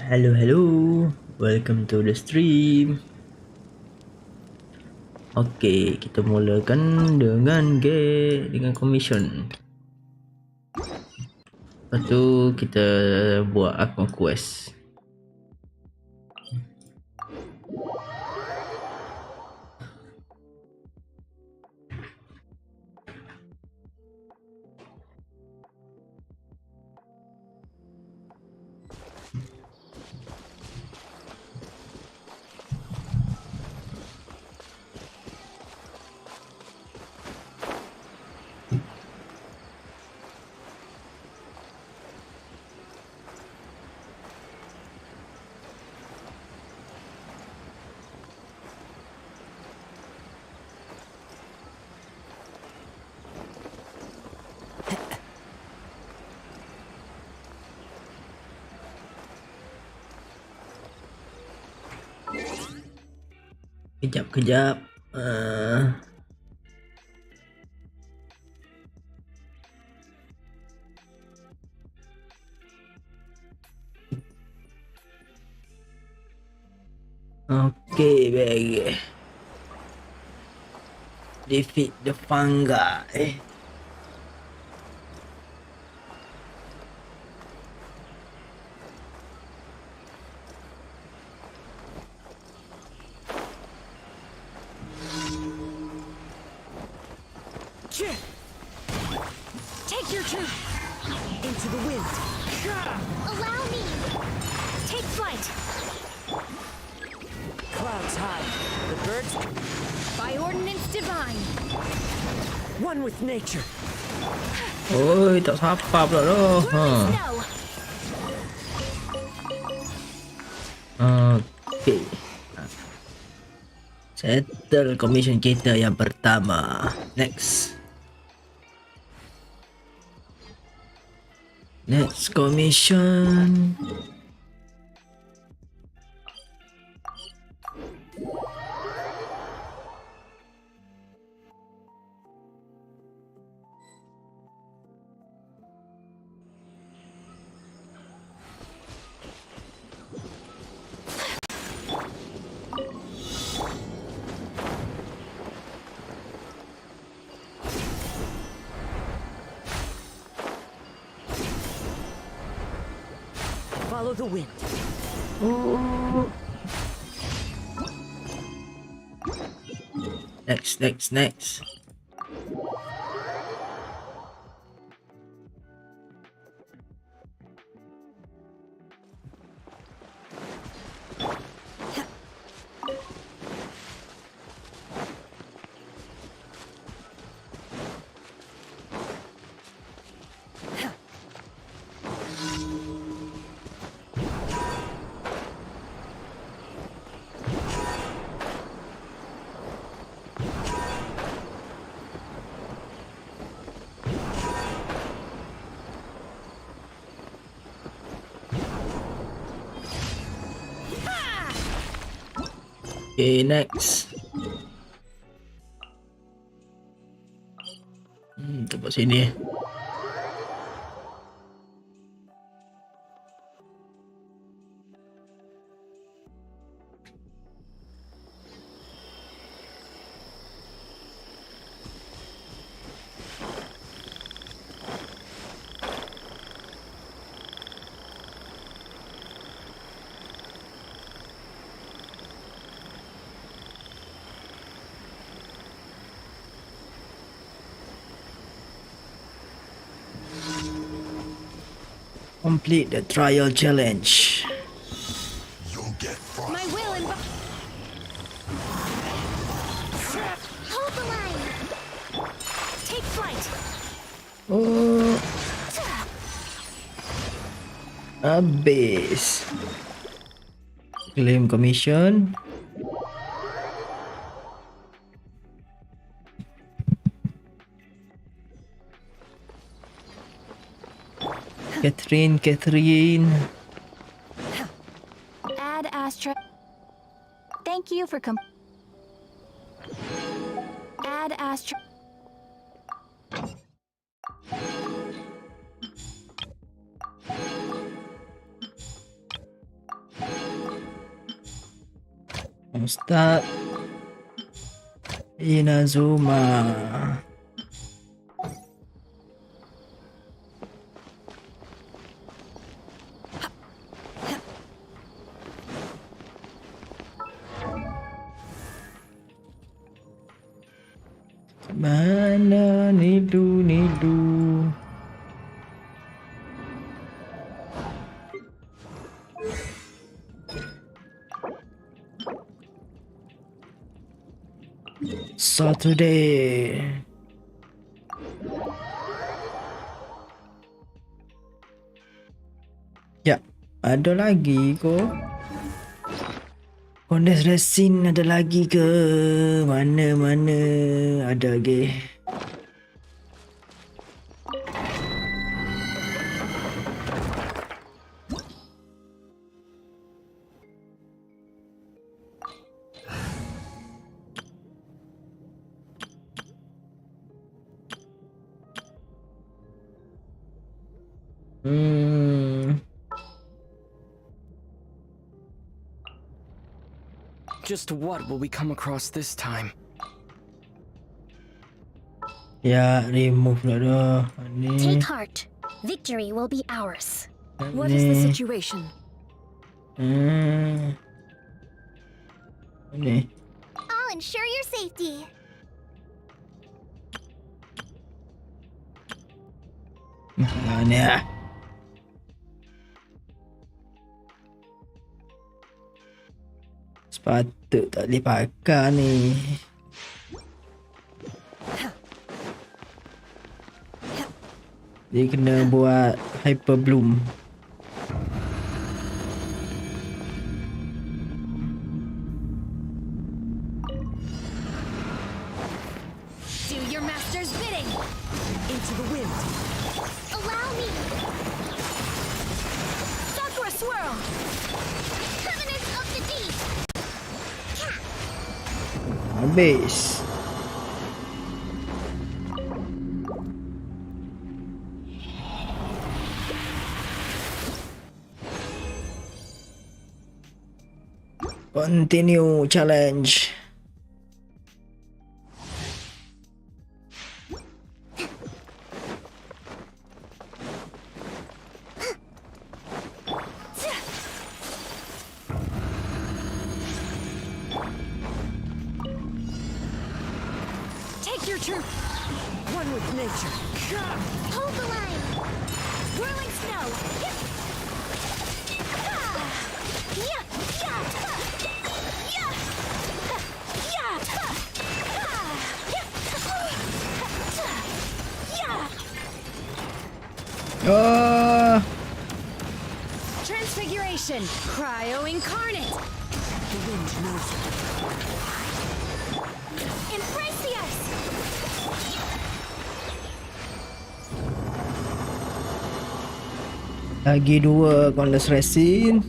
Hello, welcome to the stream. Okay, kita mulakan dengan commission. Lepas tu kita buat akun quest. Kejap. Okay, baik. Defeat the fungi. Take your turn. Into the wind. Allow me. Take flight. Clouds high. The birds. By ordinance divine. One with nature. Oi, tak sapa pula tu. Okay. Settle commission kita yang pertama. Next commission. Follow the wind. Oh. Next. Okay, next. Tempat sini. Complete the trial challenge. My will and hold the line. Take flight. Oh. Habis. Claim commission. Catherine. Add Astra. Thank you for Add Astra. Ustaz Inazuma. Mana nidu. Saturday. Ya, ada lagi kok. Kondes resin ada lagi ke? Mana ada ke? Just what will we come across this time? Ya, remove lah dah. Ni. Take heart. Victory will be ours. What is the situation? Ni. I'll ensure your safety. Ni lah. Sepatut tak boleh pakai ni. Dia kena buat hyper bloom. Do your master's bidding. Into the wind. Allow me. Sakura swirl. Covenant of the deep. Habis. Continue challenge. Take your truth. One with nature. Hold the line. Whirling snow. Yeah. Oh, Transfiguration. Cryo incarnate. The wind knows it. Embrace the ice. lagi 2 Condensed resin.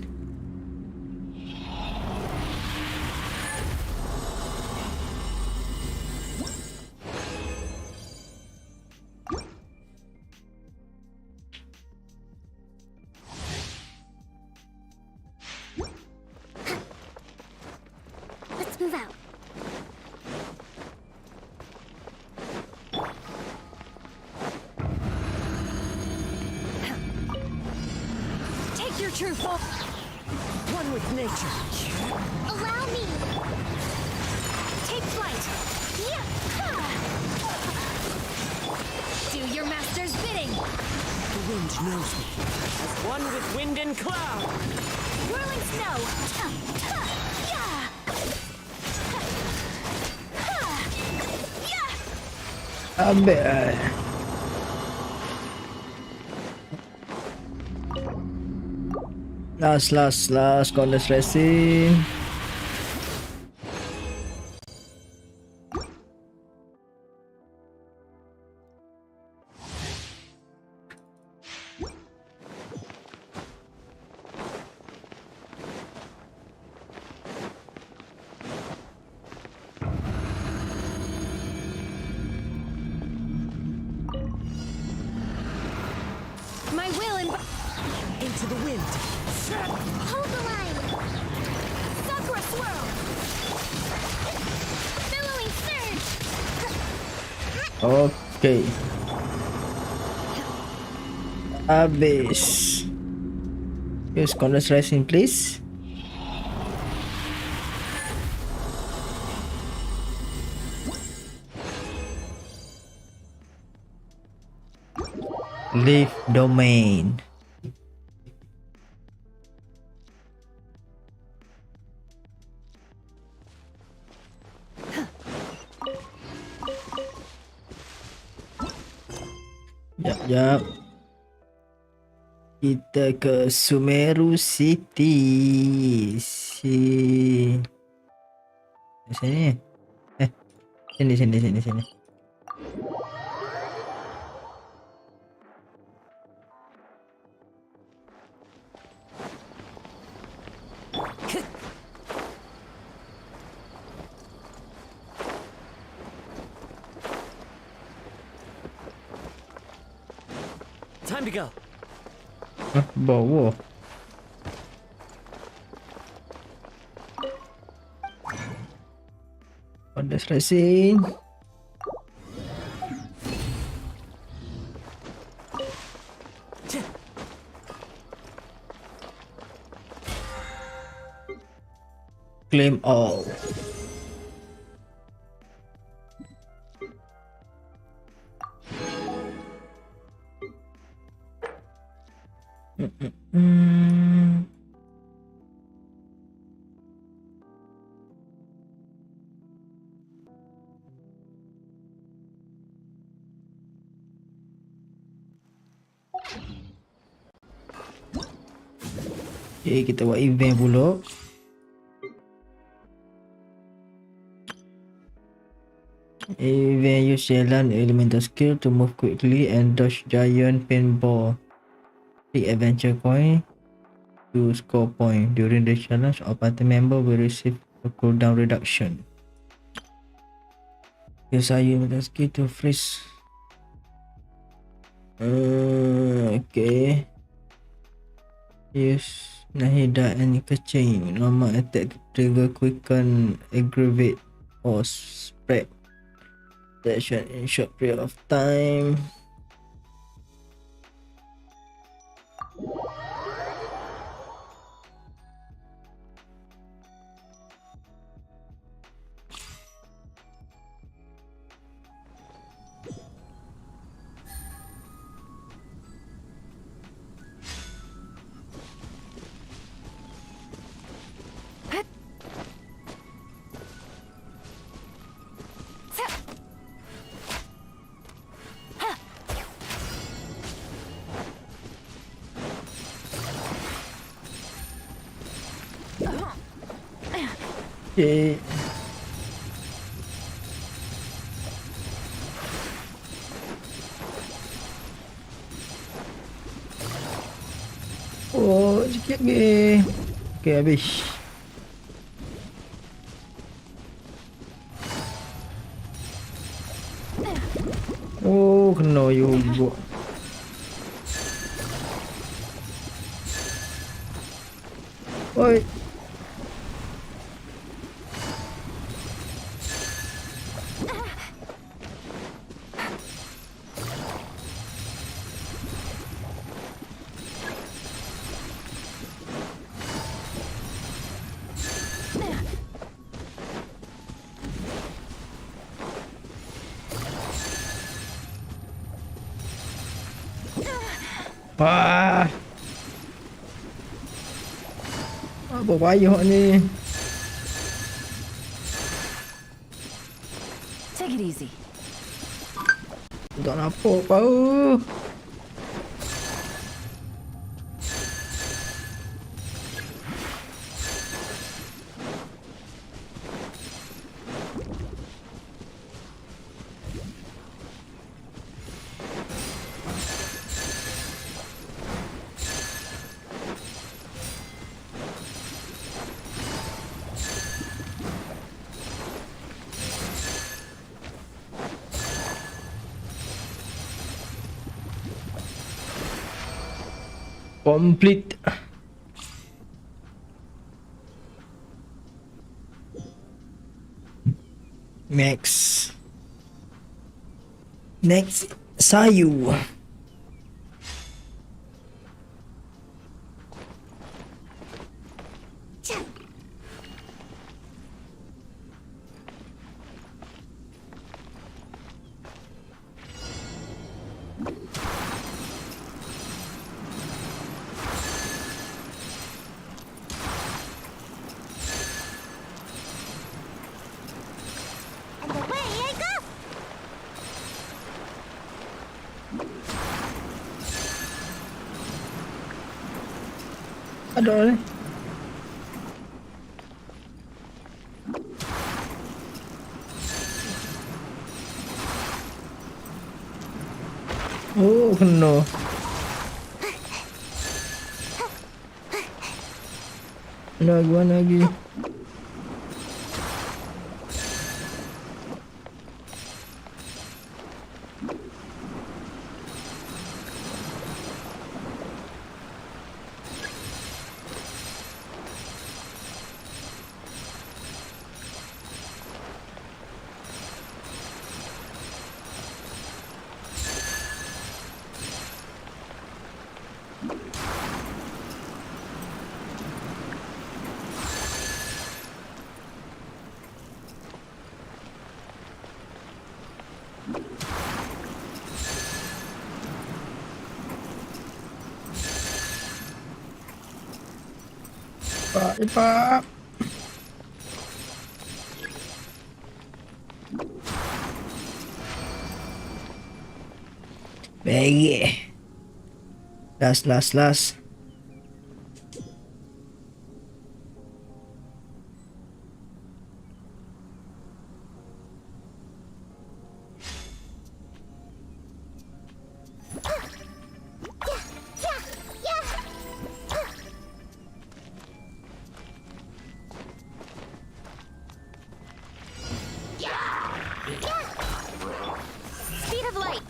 Let's move out. Take your true form. One with nature. Allow me. Take flight. Yeah. Do your master's bidding. The wind knows me. As one with wind and cloud. Whirling snow. Ambil. Last Condensed resin. My will and into the wind. Hold the line. Sakura swirl. Okay. Habis. Use condensed rice in place. Leave domain. Jap. Kita ke Sumeru City. Sini. Sini. Time to go. Bawah. Condensed resin. Claim all. Okay, kita buat event pula. Event use jalan elemental skill to move quickly and dodge giant paintball. Pick adventure coin to score point. During the challenge, all party member will receive a cooldown reduction. Use elemental skill to freeze. Okay. Use Nahida and Kaching. Normal attack to trigger quicken, aggravate or spread action in short period of time. Okay. Oh, sikit lagi. Okay, habis. Oh, kena juga. Oi. Wah. Apa payah ni? Take it easy. Tak nampak kau. Complete. Max. Next, Sayu. And away I go! Ada ni. Oh, kena. Mana lagi? Cepat. Baik. Last. Speed of light!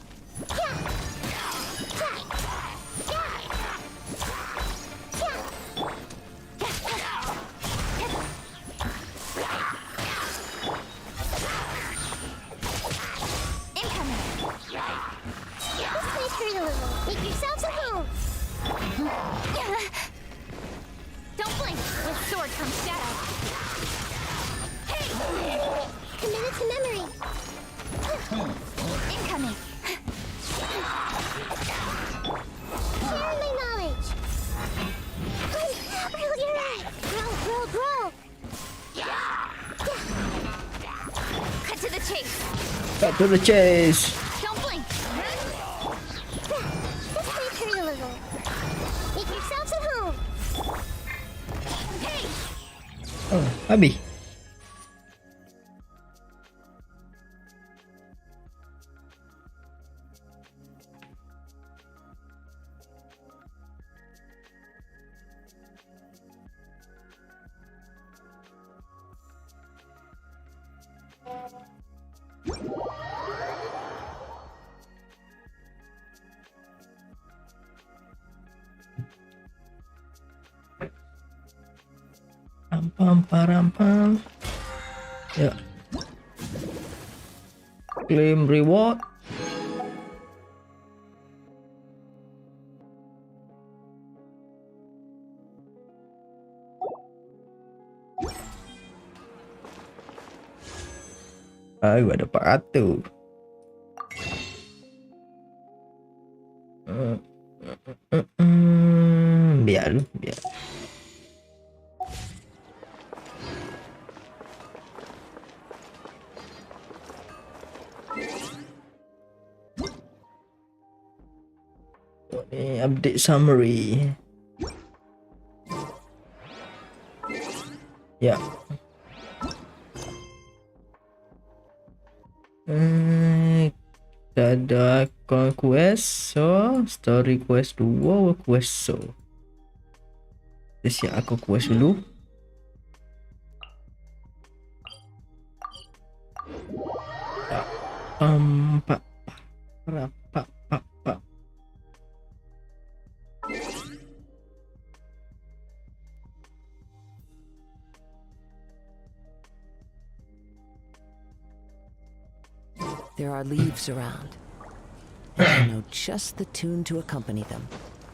Incoming! This place hurt a little. Make yourselves at home! Don't blink! With sword comes shadow. Hey! Committed to memory! Incoming! Sharing my knowledge! You're right! Grow! Cut to the chase! Cut to the chase. Don't blink! This place hurt a little. Make yourselves at home! Hey! Oh, habis. Pam. Ya. Claim reward. Baru ada 400. Biar. Ni update summary. Ya. Ada quest so story quest 2 quest so. Kita siap aku quest dulu. Pak. There are leaves around. I know just the tune to accompany them,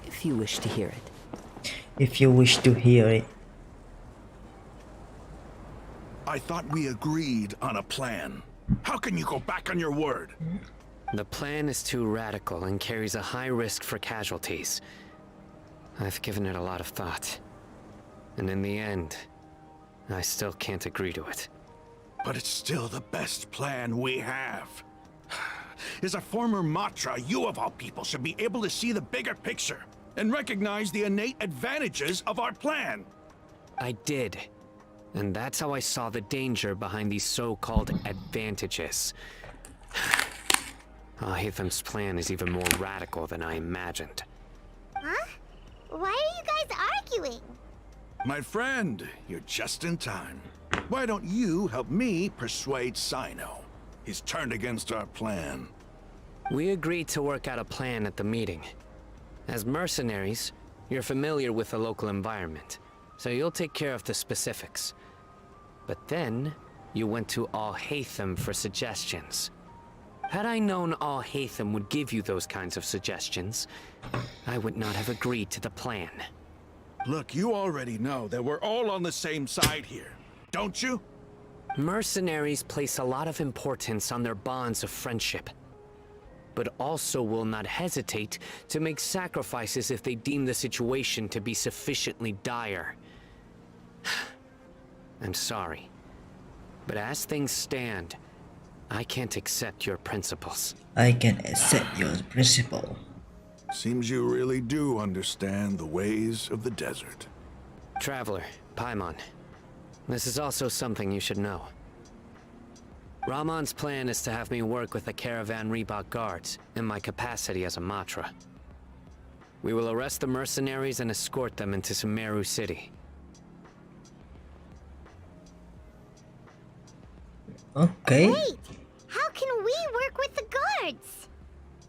if you wish to hear it. If you wish to hear it. I thought we agreed on a plan. How can you go back on your word? The plan is too radical and carries a high risk for casualties. I've given it a lot of thought. And in the end, I still can't agree to it. But it's still the best plan we have. As a former Matra, you of all people should be able to see the bigger picture and recognize the innate advantages of our plan. I did. And that's how I saw the danger behind these so-called advantages. Hatham's plan is even more radical than I imagined. Huh? Why are you guys arguing? My friend, you're just in time. Why don't you help me persuade Sino? He's turned against our plan. We agreed to work out a plan at the meeting. As mercenaries, you're familiar with the local environment, so you'll take care of the specifics. But then, you went to Al-Haytham for suggestions. Had I known Al-Haytham would give you those kinds of suggestions, I would not have agreed to the plan. Look, you already know that we're all on the same side here, don't you? Mercenaries place a lot of importance on their bonds of friendship, but also will not hesitate to make sacrifices if they deem the situation to be sufficiently dire. I'm sorry, but as things stand, I can't accept your principles. I can accept your principle. Seems you really do understand the ways of the desert. Traveler, Paimon, this is also something you should know. Rahman's plan is to have me work with the Caravan Reebok guards in my capacity as a Matra. We will arrest the mercenaries and escort them into Sumeru City. Okay. Wait! How can we work with the guards?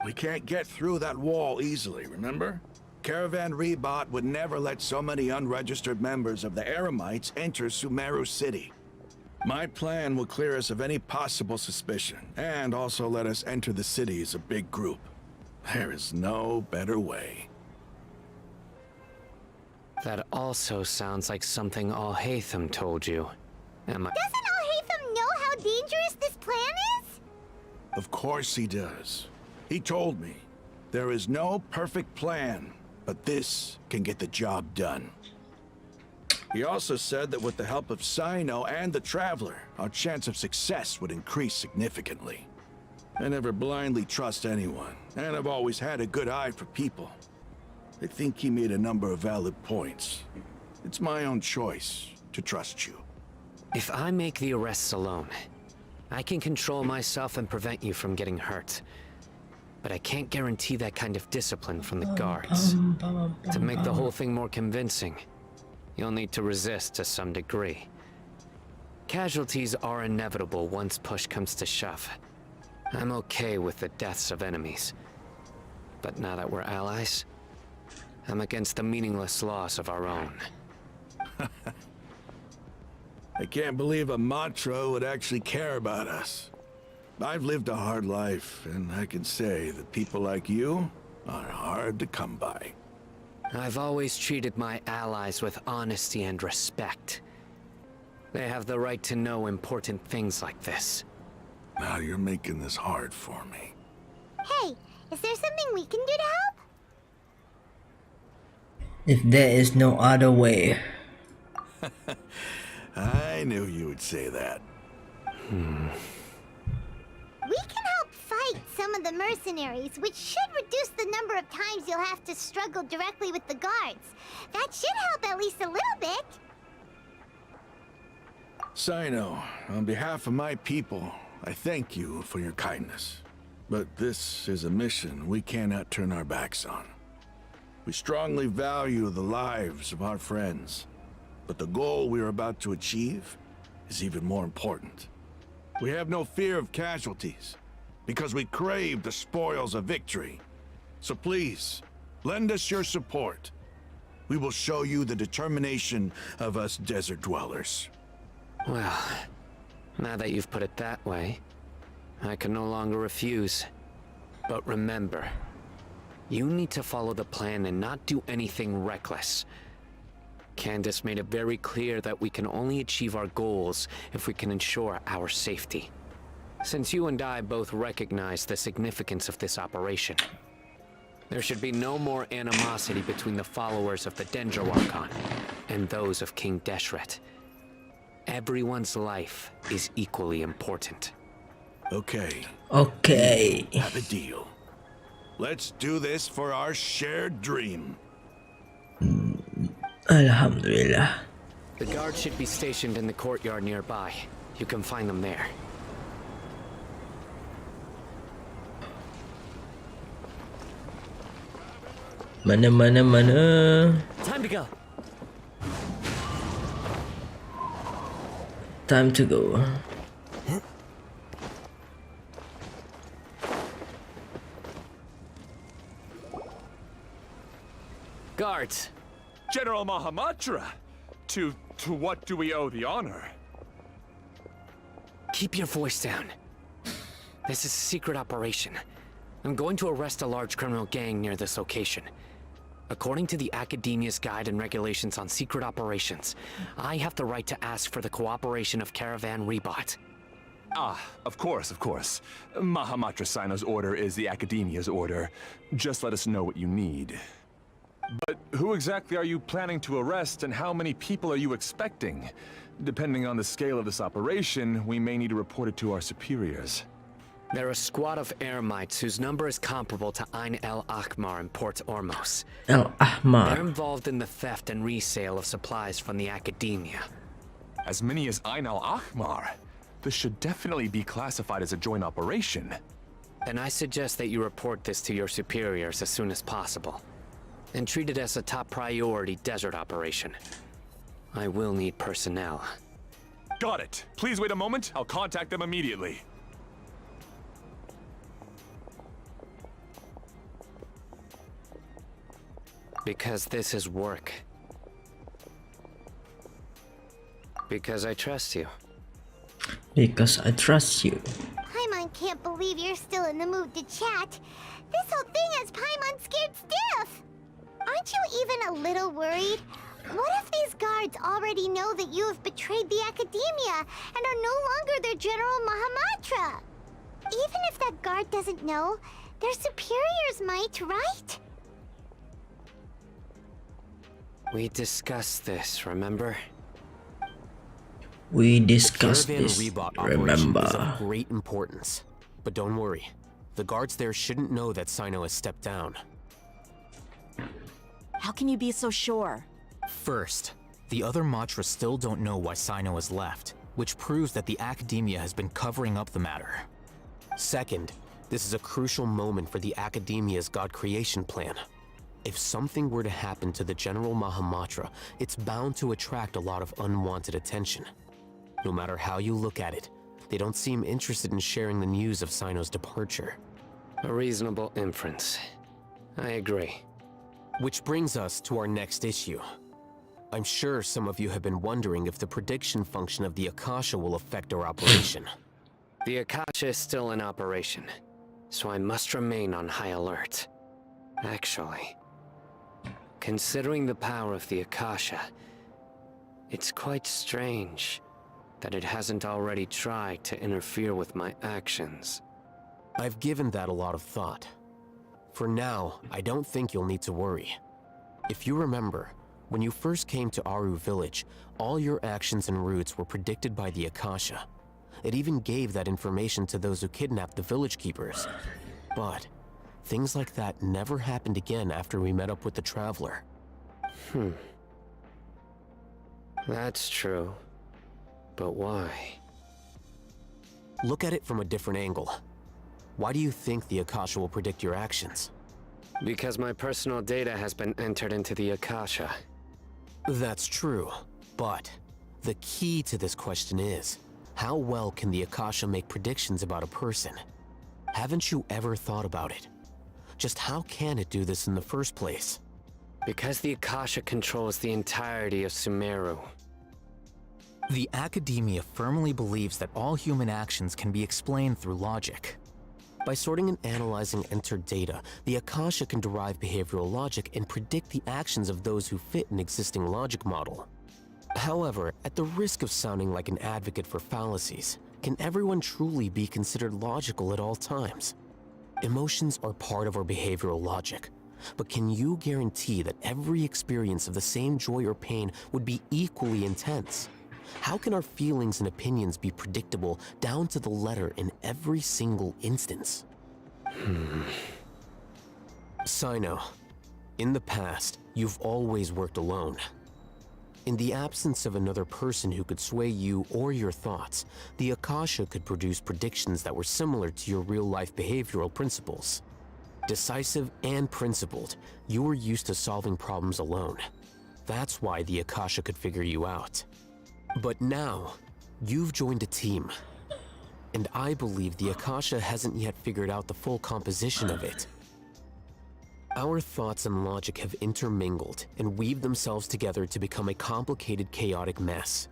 We can't get through that wall easily, remember? Caravan Rebot would never let so many unregistered members of the Eremites enter Sumeru City. My plan will clear us of any possible suspicion, and also let us enter the city as a big group. There is no better way. That also sounds like something Al-Haytham told you. Am I? Doesn't Al-Haytham know how dangerous this plan is? Of course he does. He told me, there is no perfect plan, but this can get the job done. He also said that with the help of Sino and the Traveler, our chance of success would increase significantly. I never blindly trust anyone, and I've always had a good eye for people. I think he made a number of valid points. It's my own choice to trust you. If I make the arrests alone, I can control myself and prevent you from getting hurt. But I can't guarantee that kind of discipline from the guards. To make the whole thing more convincing, you'll need to resist to some degree. Casualties are inevitable once push comes to shove. I'm okay with the deaths of enemies. But now that we're allies, I'm against the meaningless loss of our own. I can't believe a Matra would actually care about us. I've lived a hard life, and I can say that people like you are hard to come by. I've always treated my allies with honesty and respect. They have the right to know important things like this. Now you're making this hard for me. Hey, is there something we can do to help? If there is no other way. I knew you would say that. We can help fight some of the mercenaries, which should reduce the number of times you'll have to struggle directly with the guards. That should help at least a little bit. Sino, on behalf of my people, I thank you for your kindness. But this is a mission we cannot turn our backs on. We strongly value the lives of our friends, but the goal we are about to achieve is even more important. We have no fear of casualties, because we crave the spoils of victory. So please, lend us your support. We will show you the determination of us desert dwellers. Well, now that you've put it that way, I can no longer refuse. But remember, you need to follow the plan and not do anything reckless. Candace made it very clear that we can only achieve our goals if we can ensure our safety. Since you and I both recognize the significance of this operation, there should be no more animosity between the followers of the Dendroarchon and those of King Deshret. Everyone's life is equally important. Okay, Okay. have a deal. Let's do this for our shared dream. Alhamdulillah. The guards should be stationed in the courtyard nearby. You can find them there. Mana. Time to go. Time to go. Guards, General Mahamatra! To what do we owe the honor? keep your voice down. This is a secret operation. I'm going to arrest a large criminal gang near this location. According to the Academia's Guide and Regulations on Secret Operations, I have the right to ask for the cooperation of Caravan Rebot. Ah, of course. Mahamatra Sino's order is the Academia's order. Just let us know what you need. But who exactly are you planning to arrest, and how many people are you expecting? Depending on the scale of this operation, we may need to report it to our superiors. They're a squad of Eremites whose number is comparable to Ain El Ahmar in Port Ormos. El They're Ahmar. involved in the theft and resale of supplies from the Academia. As many as Ain al-Ahmar. This should definitely be classified as a joint operation. Then I suggest that you report this to your superiors as soon as possible, and treat it as a top priority desert operation. I will need personnel. Got it. Please wait a moment. I'll contact them immediately. Because this is work. Because I trust you. Because I trust you. Paimon can't believe you're still in the mood to chat. This whole thing has Paimon scared stiff. Aren't you even a little worried? What if these guards already know that you have betrayed the Academia and are no longer their General Mahamatra? Even if that guard doesn't know, their superiors might, right? We discussed this, remember? We discussed Caravan this. Rebot operation is Remember. of great importance. But don't worry, the guards there shouldn't know that Sino has stepped down. How can you be so sure? First, the other Matras still don't know why Sino has left, which proves that the Academia has been covering up the matter. Second, this is a crucial moment for the Academia's God creation plan. If something were to happen to the General Mahamatra, it's bound to attract a lot of unwanted attention. No matter how you look at it, they don't seem interested in sharing the news of Sino's departure. A reasonable inference. I agree. Which brings us to our next issue. I'm sure some of you have been wondering if the prediction function of the Akasha will affect our operation. The Akasha is still in operation, so I must remain on high alert. Actually, considering the power of the Akasha, it's quite strange that it hasn't already tried to interfere with my actions. I've given that a lot of thought. For now, I don't think you'll need to worry. If you remember, when you first came to Aru village, all your actions and routes were predicted by the Akasha. It even gave that information to those who kidnapped the village keepers. But things like that never happened again after we met up with the Traveler. That's true. But why? Look at it from a different angle. Why do you think the Akasha will predict your actions? Because my personal data has been entered into the Akasha. That's true, but the key to this question is, how well can the Akasha make predictions about a person? Haven't you ever thought about it? Just how can it do this in the first place? Because the Akasha controls the entirety of Sumeru. The Academia firmly believes that all human actions can be explained through logic. By sorting and analyzing entered data, the Akasha can derive behavioral logic and predict the actions of those who fit an existing logic model. However, at the risk of sounding like an advocate for fallacies, can everyone truly be considered logical at all times? Emotions are part of our behavioral logic, but can you guarantee that every experience of the same joy or pain would be equally intense? How can our feelings and opinions be predictable down to the letter in every single instance? Sino, in the past, you've always worked alone. In the absence of another person who could sway you or your thoughts, the Akasha could produce predictions that were similar to your real-life behavioral principles. Decisive and principled, you were used to solving problems alone. That's why the Akasha could figure you out. But now, you've joined a team. And I believe the Akasha hasn't yet figured out the full composition of it. Our thoughts and logic have intermingled and weaved themselves together to become a complicated, chaotic mess.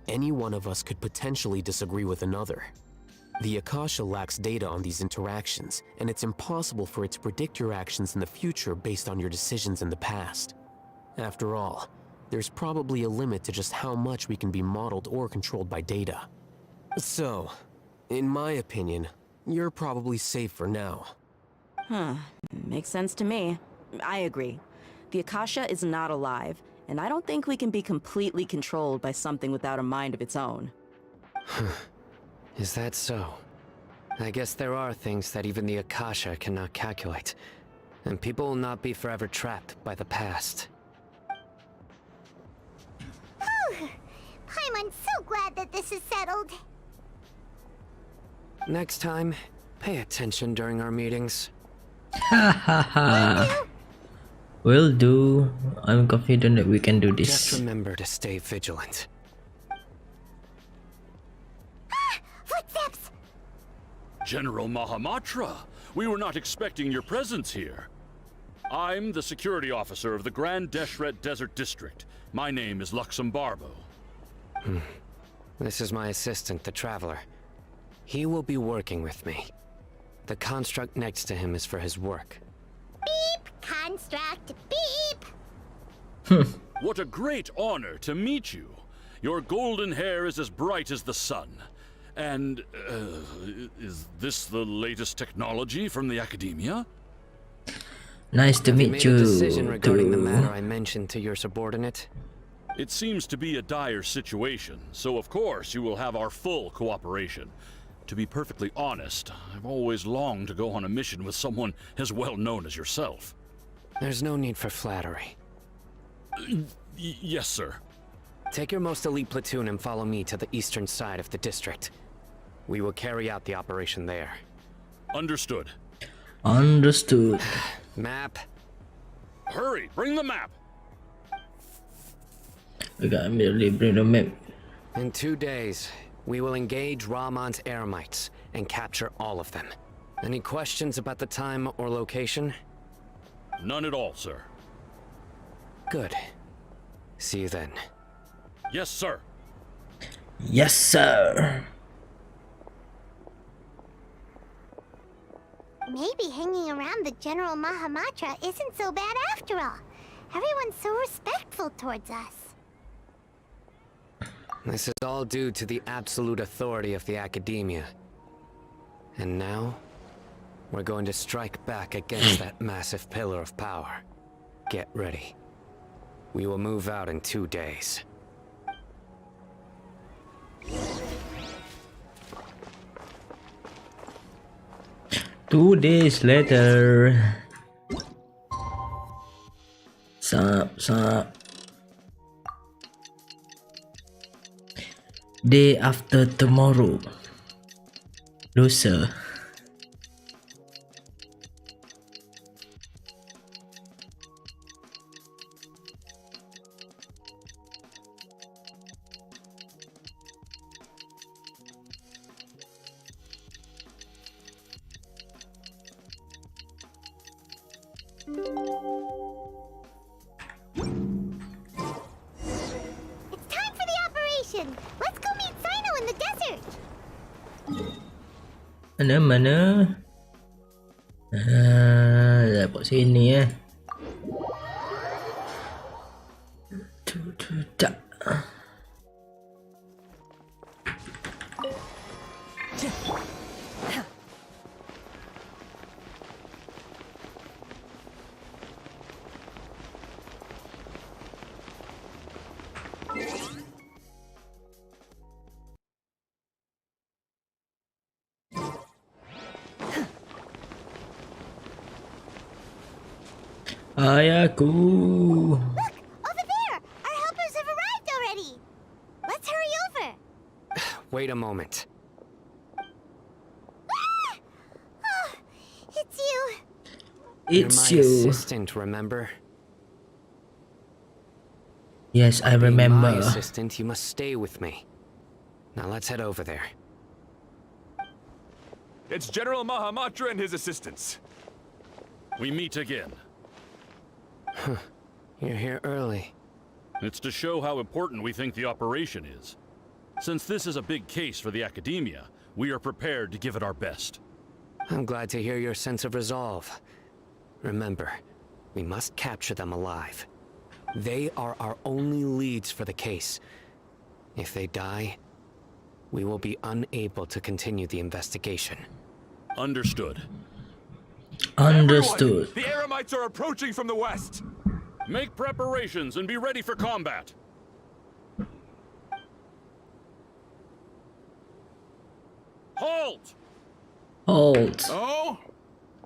Any one of us could potentially disagree with another. The Akasha lacks data on these interactions, and it's impossible for it to predict your actions in the future based on your decisions in the past. After all, there's probably a limit to just how much we can be modeled or controlled by data. So, in my opinion, you're probably safe for now. Makes sense to me. I agree. The Akasha is not alive, and I don't think we can be completely controlled by something without a mind of its own. Is that so? I guess there are things that even the Akasha cannot calculate, and people will not be forever trapped by the past. Paimon's so glad that this is settled. Next time, pay attention during our meetings. Ha ha ha. Will do. I'm confident that we can do this. Just remember to stay vigilant. Footsteps! General Mahamatra, we were not expecting your presence here. I'm the security officer of the Grand Deshret Desert District. My name is Luxembarbo. This is my assistant, the Traveler. He will be working with me. The construct next to him is for his work. Beep! Construct, beep! What a great honor to meet you. Your golden hair is as bright as the sun. And, is this the latest technology from the Academia? Nice to Have you meet made you. a decision regarding the too. matter I mentioned to your subordinate? It seems to be a dire situation, so of course you will have our full cooperation. To be perfectly honest, I've always longed to go on a mission with someone as well known as yourself. There's no need for flattery. Yes, sir. Take your most elite platoon and follow me to the eastern side of the district. We will carry out the operation there. Understood. Understood. Map. Hurry, bring the map! We gotta immediately bring the map. In 2 days, we will engage Rahman's Eremites and capture all of them. Any questions about the time or location? None at all, sir. Good. See you then. Yes, sir. Yes, sir. Maybe hanging around the General Mahamatra isn't so bad after all. Everyone's so respectful towards us. This is all due to the absolute authority of the Academia. And now, we're going to strike back against that massive pillar of power. Get ready. We will move out in 2 days. Two days later. Sup. Day after tomorrow. Lusa. It's time for the operation! Let's go meet Sino in the desert! Mana? Dapat sini ya. Tak. Ayahku. Look! Over there! Our helpers have arrived already! Let's hurry over! Wait a moment. Ah! Oh, it's you! It's You're my you. assistant, remember? Yes, I Being my remember. assistant, you must stay with me. Now let's head over there. It's General Mahamatra and his assistants. We meet again. You're here early. It's to show how important we think the operation is. Since this is a big case for the Academia, we are prepared to give it our best. I'm glad to hear your sense of resolve. Remember, we must capture them alive. They are our only leads for the case. If they die, we will be unable to continue the investigation. Understood. Understood. Everyone, the Aramites are approaching from the west. Make preparations and be ready for combat. Halt! Halt. Oh?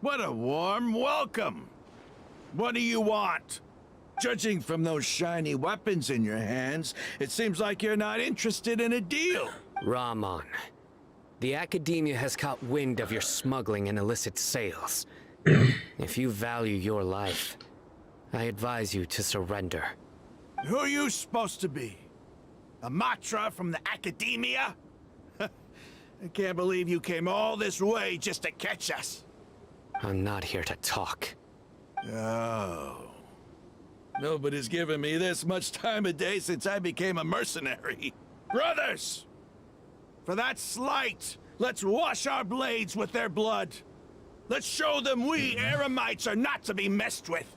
What a warm welcome. What do you want? Judging from those shiny weapons in your hands, it seems like you're not interested in a deal. Rahman, the Academia has caught wind of your smuggling and illicit sales. If you value your life, I advise you to surrender. Who are you supposed to be? A Matra from the Academia? I can't believe you came all this way just to catch us. I'm not here to talk. Oh. Nobody's given me this much time of day since I became a mercenary. Brothers! For that slight, let's wash our blades with their blood. Let's show them we Aramites are not to be messed with.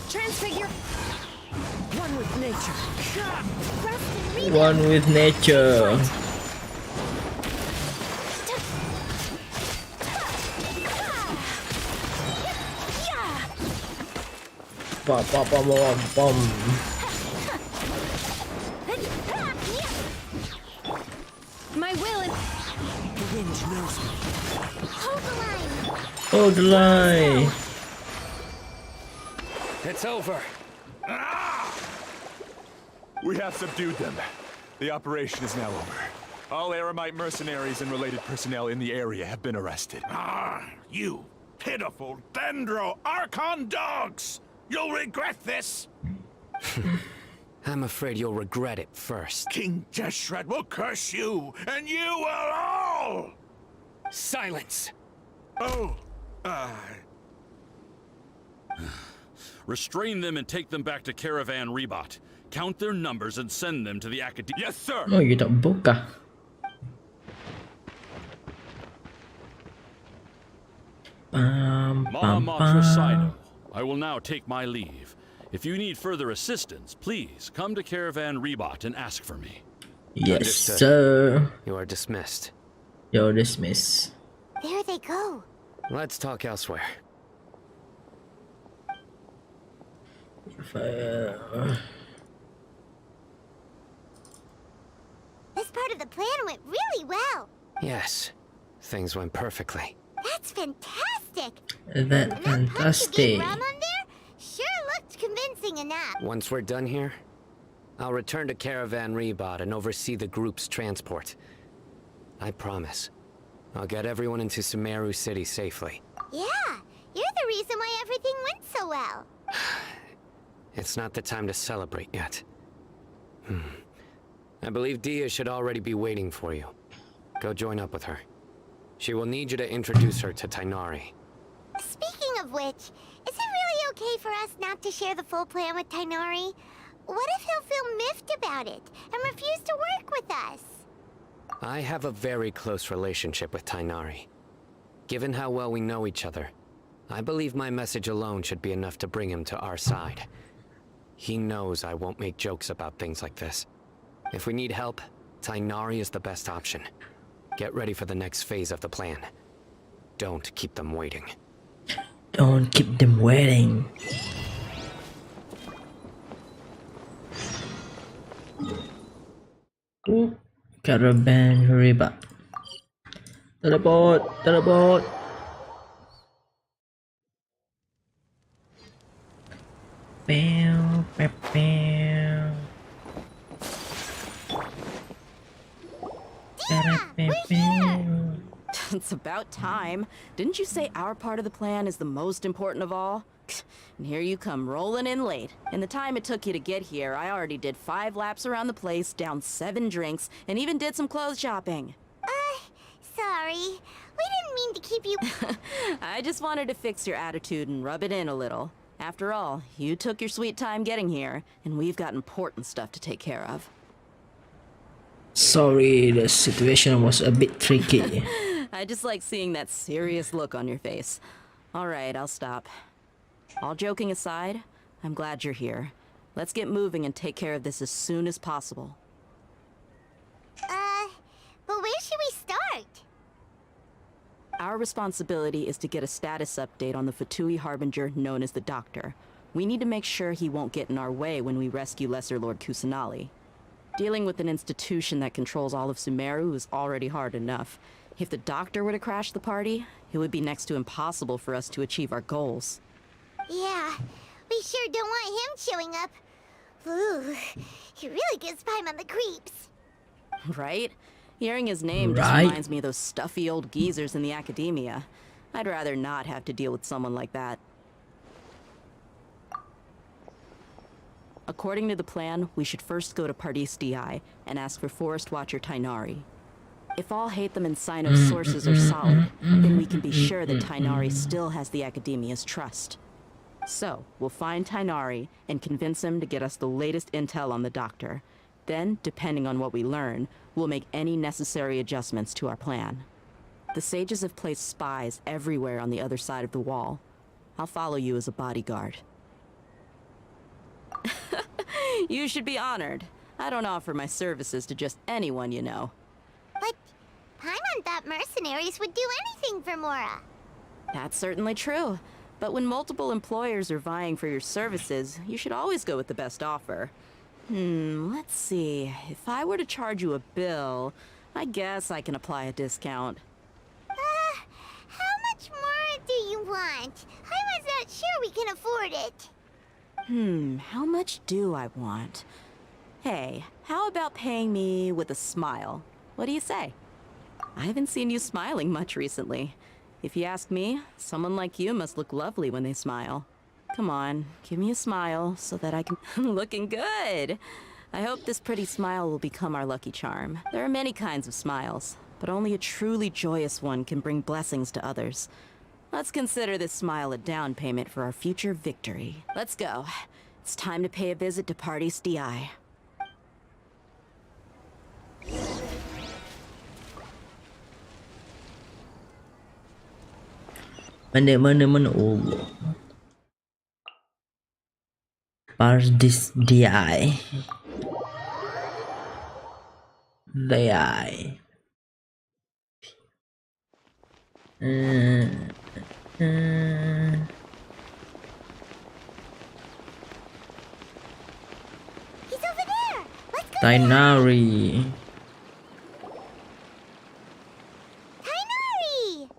Transfigure. One with nature. One with nature. Pom pom pom pom pom. My will and The wind knows me. Hold the line! Hold the line. It's over. We have subdued them. The operation is now over. All Aramite mercenaries and related personnel in the area have been arrested. Ah, you pitiful Dendro Archon dogs! You'll regret this! I'm afraid you'll regret it first. King Jeshred will curse you, and you will all! Silence! Oh, Restrain them and take them back to Caravan Rebot. Count their numbers and send them to the Academia. Yes, sir! Oh, you tak buka. Pam pam Mahamatra pam. Sino, I will now take my leave. If you need further assistance, please come to Caravan Rebot and ask for me. Yes, Understood. sir. You are dismissed. You're dismissed. There they go. Let's talk elsewhere. This part of the plan went really well. Yes, things went perfectly. That's fantastic. That And that pump you fantastic. gave Rum on there sure looked convincing enough. Once we're done here, I'll return to Caravan Rebot and oversee the group's transport. I promise. I'll get everyone into Sumeru City safely. Yeah, you're the reason why everything went so well. It's not the time to celebrate yet. I believe Dia should already be waiting for you. Go join up with her. She will need you to introduce her to Tainari. Speaking of which, is it really okay for us not to share the full plan with Tainari? What if he'll feel miffed about it and refuse to work with us? I have a very close relationship with Tainari. Given how well we know each other, I believe my message alone should be enough to bring him to our side. He knows I won't make jokes about things like this. If we need help, Tainari is the best option. Get ready for the next phase of the plan. Don't keep them waiting. Don't keep them waiting. Caravan riba. Teleport, teleport. Pew, pew, pew. It's about time. Didn't you say our part of the plan is the most important of all? And here you come rolling in late. In the time it took you to get here, I already did 5 laps around the place, downed 7 drinks, and even did some clothes shopping. Sorry. We didn't mean to keep you... I just wanted to fix your attitude and rub it in a little. After all, you took your sweet time getting here, and we've got important stuff to take care of. Sorry, the situation was a bit tricky. I just like seeing that serious look on your face. All right, I'll stop. All joking aside, I'm glad you're here. Let's get moving and take care of this as soon as possible. But where should we start? Our responsibility is to get a status update on the Fatui Harbinger known as the Doctor. We need to make sure he won't get in our way when we rescue Lesser Lord Kusanali. Dealing with an institution that controls all of Sumeru is already hard enough. If the Doctor were to crash the party, it would be next to impossible for us to achieve our goals. Yeah, we sure don't want him showing up. Ooh, he really gives Paimon the creeps. Right? Hearing his name just reminds me of those stuffy old geezers in the academia. I'd rather not have to deal with someone like that. According to the plan, we should first go to Pardis Di and ask for Forest Watcher Tainari. If all Hatham and Sino's sources are solid, then we can be sure that Tainari still has the Academia's trust. So, we'll find Tainari and convince him to get us the latest intel on the Doctor. Then, depending on what we learn, we'll make any necessary adjustments to our plan. The sages have placed spies everywhere on the other side of the wall. I'll follow you as a bodyguard. You should be honored. I don't offer my services to just anyone you know. But Paimon thought mercenaries would do anything for Mora. That's certainly true. But when multiple employers are vying for your services, you should always go with the best offer. Let's see. If I were to charge you a bill, I guess I can apply a discount. How much more do you want? Paimon's not sure we can afford it. How much do I want? Hey, how about paying me with a smile? What do you say? I haven't seen you smiling much recently. If you ask me, someone like you must look lovely when they smile. Come on, give me a smile so that I can... Looking good! I hope this pretty smile will become our lucky charm. There are many kinds of smiles, but only a truly joyous one can bring blessings to others. Let's consider this smile a down payment for our future victory. Let's go. It's time to pay a visit to Pardis Di. Mana. Oh. Pardis Di. He's over there! Let's go! Tainari. Tainari!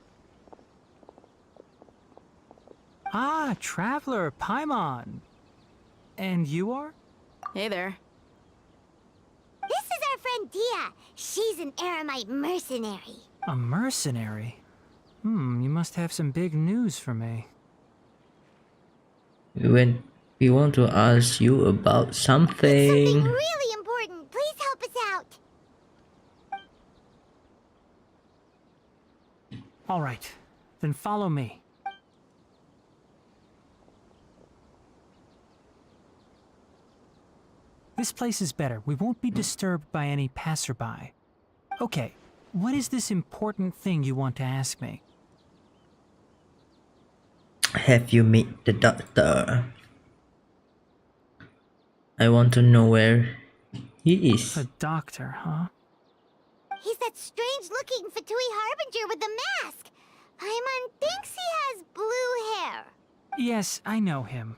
Ah, Traveler, Paimon. And you are? Hey there. This is our friend Dia. She's an Aramite mercenary. A mercenary? You must have some big news for me. We want to ask you about something. Something really important. Please help us out. All right, then follow me. This place is better. We won't be disturbed by any passerby. Okay, what is this important thing you want to ask me? Have you met the doctor? I want to know where he is. The doctor, huh? He's that strange-looking Fatui Harbinger with the mask. Paimon thinks he has blue hair. Yes, I know him.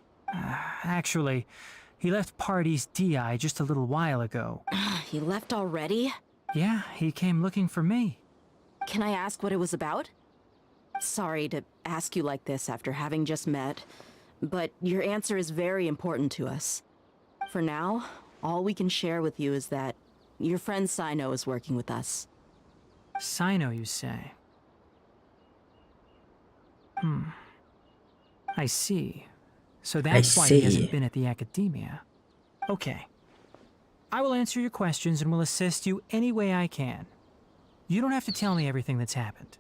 Actually, he left Party's DI just a little while ago. He left already? Yeah, he came looking for me. Can I ask what it was about? Sorry to ask you like this after having just met, but your answer is very important to us. For now, all we can share with you is that your friend Sino is working with us. Sino, you say? I see. So that's why he hasn't been at the academia. Okay. I will answer your questions and will assist you any way I can. You don't have to tell me everything that's happened.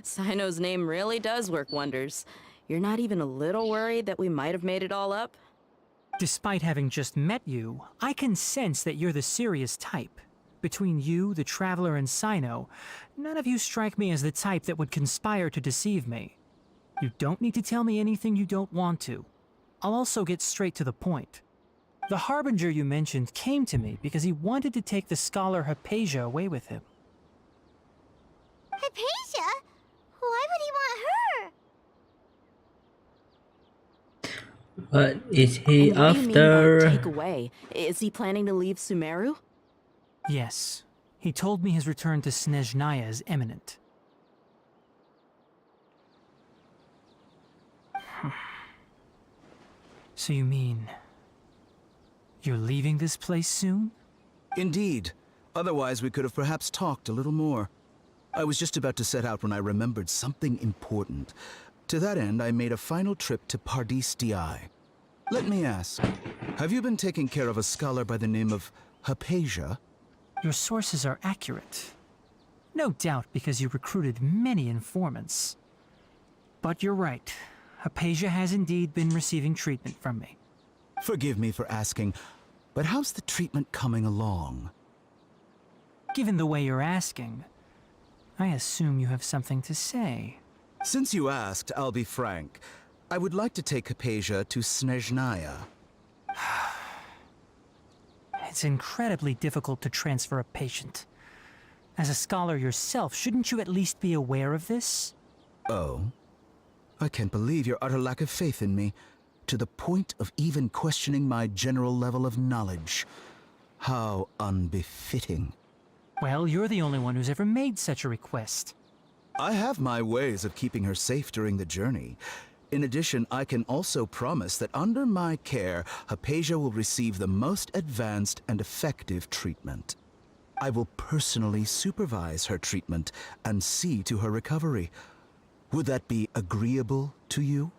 Sino's name really does work wonders. You're not even a little worried that we might have made it all up? Despite having just met you, I can sense that you're the serious type. Between you, the Traveler, and Sino, none of you strike me as the type that would conspire to deceive me. You don't need to tell me anything you don't want to. I'll also get straight to the point. The Harbinger you mentioned came to me because he wanted to take the scholar Hypatia away with him. Hypatia? Why would he want her? What is he And what do you mean after? by take away? Is he planning to leave Sumeru? Yes. He told me his return to Snezhnaya is imminent. So you mean... you're leaving this place soon? Indeed. Otherwise, we could have perhaps talked a little more. I was just about to set out when I remembered something important. To that end, I made a final trip to Pardis DI. Let me ask, have you been taking care of a scholar by the name of Hypatia? Your sources are accurate. No doubt because you recruited many informants. But you're right. Hypatia has indeed been receiving treatment from me. Forgive me for asking, but how's the treatment coming along? Given the way you're asking, I assume you have something to say. Since you asked, I'll be frank. I would like to take Hypatia to Snezhnaya. It's incredibly difficult to transfer a patient. As a scholar yourself, shouldn't you at least be aware of this? Oh? I can't believe your utter lack of faith in me, to the point of even questioning my general level of knowledge. How unbefitting. Well, you're the only one who's ever made such a request. I have my ways of keeping her safe during the journey. In addition, I can also promise that under my care, Hypatia will receive the most advanced and effective treatment. I will personally supervise her treatment and see to her recovery. Would that be agreeable to you?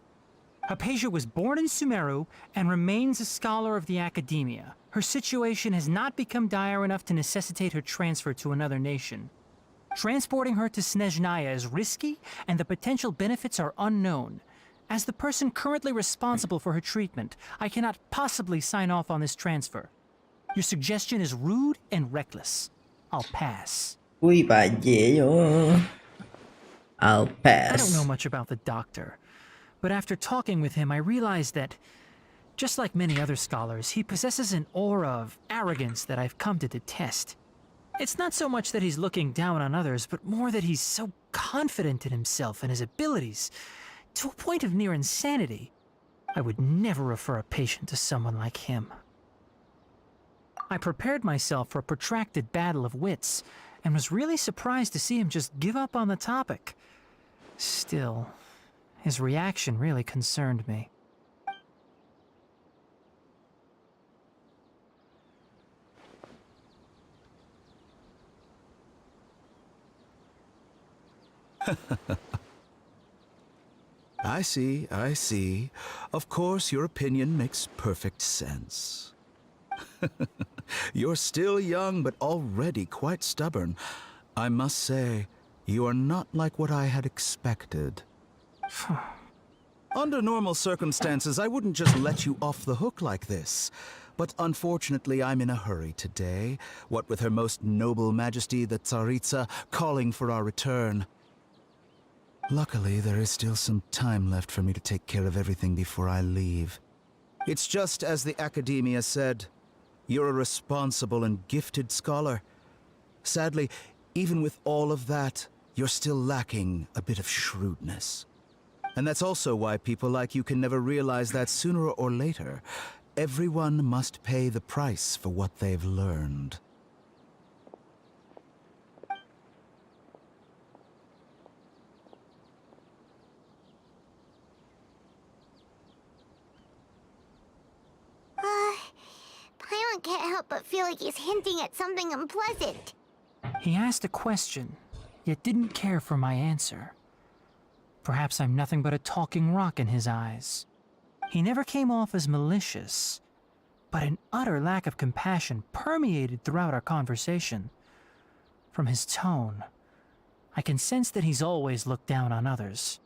Hypatia was born in Sumeru and remains a scholar of the academia. Her situation has not become dire enough to necessitate her transfer to another nation. Transporting her to Snezhnaya is risky, and the potential benefits are unknown. As the person currently responsible for her treatment, I cannot possibly sign off on this transfer. Your suggestion is rude and reckless. I'll pass. Ui bà dễ vô. I'll pass. I don't know much about the doctor, but after talking with him, I realized that, just like many other scholars, he possesses an aura of arrogance that I've come to detest. It's not so much that he's looking down on others, but more that he's so confident in himself and his abilities, to a point of near insanity. I would never refer a patient to someone like him. I prepared myself for a protracted battle of wits, and was really surprised to see him just give up on the topic. Still, his reaction really concerned me. I see, I see. Of course, your opinion makes perfect sense. You're still young, but already quite stubborn. I must say, you are not like what I had expected. Under normal circumstances, I wouldn't just let you off the hook like this. But unfortunately, I'm in a hurry today, what with Her Most Noble Majesty the Tsaritsa calling for our return. Luckily, there is still some time left for me to take care of everything before I leave. It's just as the Academia said, you're a responsible and gifted scholar. Sadly, even with all of that, you're still lacking a bit of shrewdness. And that's also why people like you can never realize that sooner or later, everyone must pay the price for what they've learned. Paimon can't help but feel like he's hinting at something unpleasant. He asked a question, yet didn't care for my answer. Perhaps I'm nothing but a talking rock in his eyes. He never came off as malicious, but an utter lack of compassion permeated throughout our conversation. From his tone, I can sense that he's always looked down on others.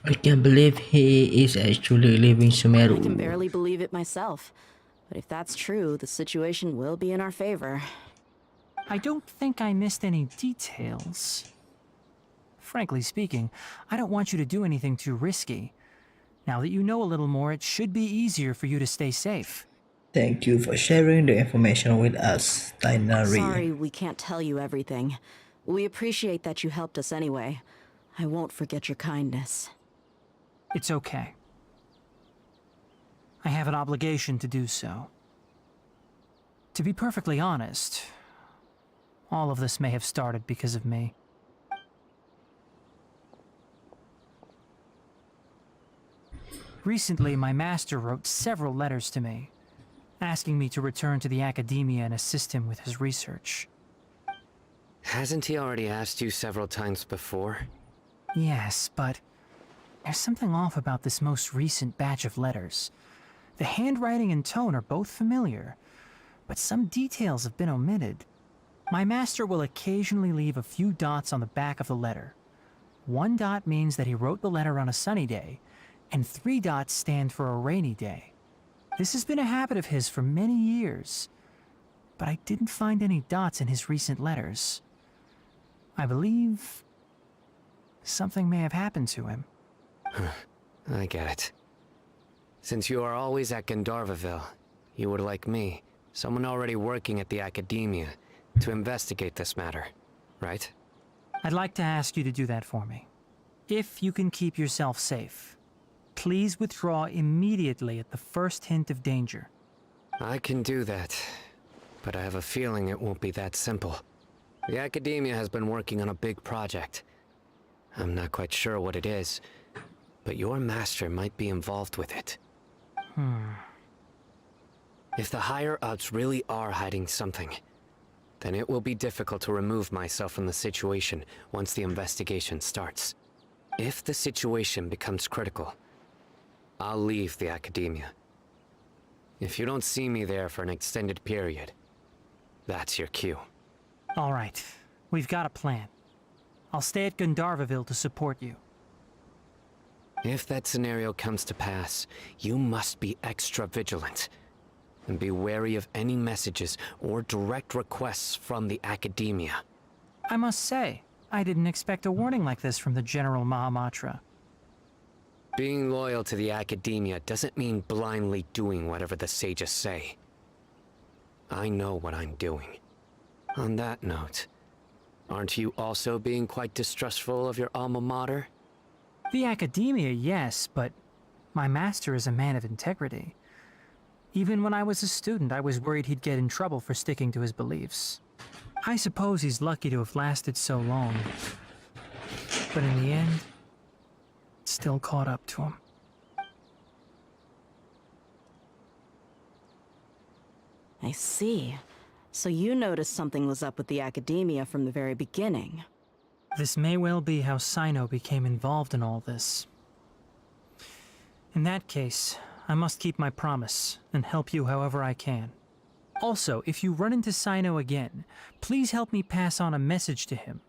I can't believe he is actually leaving Sumeru. I can barely believe it myself. But if that's true, the situation will be in our favor. I don't think I missed any details. Frankly speaking, I don't want you to do anything too risky. Now that you know a little more, it should be easier for you to stay safe. Thank you for sharing the information with us, Tainari. Sorry we can't tell you everything. We appreciate that you helped us anyway. I won't forget your kindness. It's okay. I have an obligation to do so. To be perfectly honest, all of this may have started because of me. Recently, my master wrote several letters to me, asking me to return to the Academia and assist him with his research. Hasn't he already asked you several times before? Yes, but there's something off about this most recent batch of letters. The handwriting and tone are both familiar, but some details have been omitted. My master will occasionally leave a few dots on the back of the letter. 1 dot means that he wrote the letter on a sunny day, and 3 dots stand for a rainy day. This has been a habit of his for many years, but I didn't find any dots in his recent letters. I believe something may have happened to him. I get it. Since you are always at Gandharvaville, you would like me, someone already working at the Academia, to investigate this matter, right? I'd like to ask you to do that for me. If you can keep yourself safe, please withdraw immediately at the first hint of danger. I can do that, but I have a feeling it won't be that simple. The Academia has been working on a big project. I'm not quite sure what it is, but your master might be involved with it. If the higher-ups really are hiding something, then it will be difficult to remove myself from the situation once the investigation starts. If the situation becomes critical, I'll leave the Academia. If you don't see me there for an extended period, that's your cue. All right, we've got a plan. I'll stay at Gandharvaville to support you. If that scenario comes to pass, you must be extra vigilant. And be wary of any messages or direct requests from the Academia. I must say, I didn't expect a warning like this from the General Mahamatra. Being loyal to the Academia doesn't mean blindly doing whatever the sages say. I know what I'm doing. On that note, aren't you also being quite distrustful of your alma mater? The Academia, yes, but my master is a man of integrity. Even when I was a student, I was worried he'd get in trouble for sticking to his beliefs. I suppose he's lucky to have lasted so long. But in the end, it still caught up to him. I see. So you noticed something was up with the Academia from the very beginning. This may well be how Sino became involved in all this. In that case, I must keep my promise and help you however I can. Also, if you run into Sino again, please help me pass on a message to him.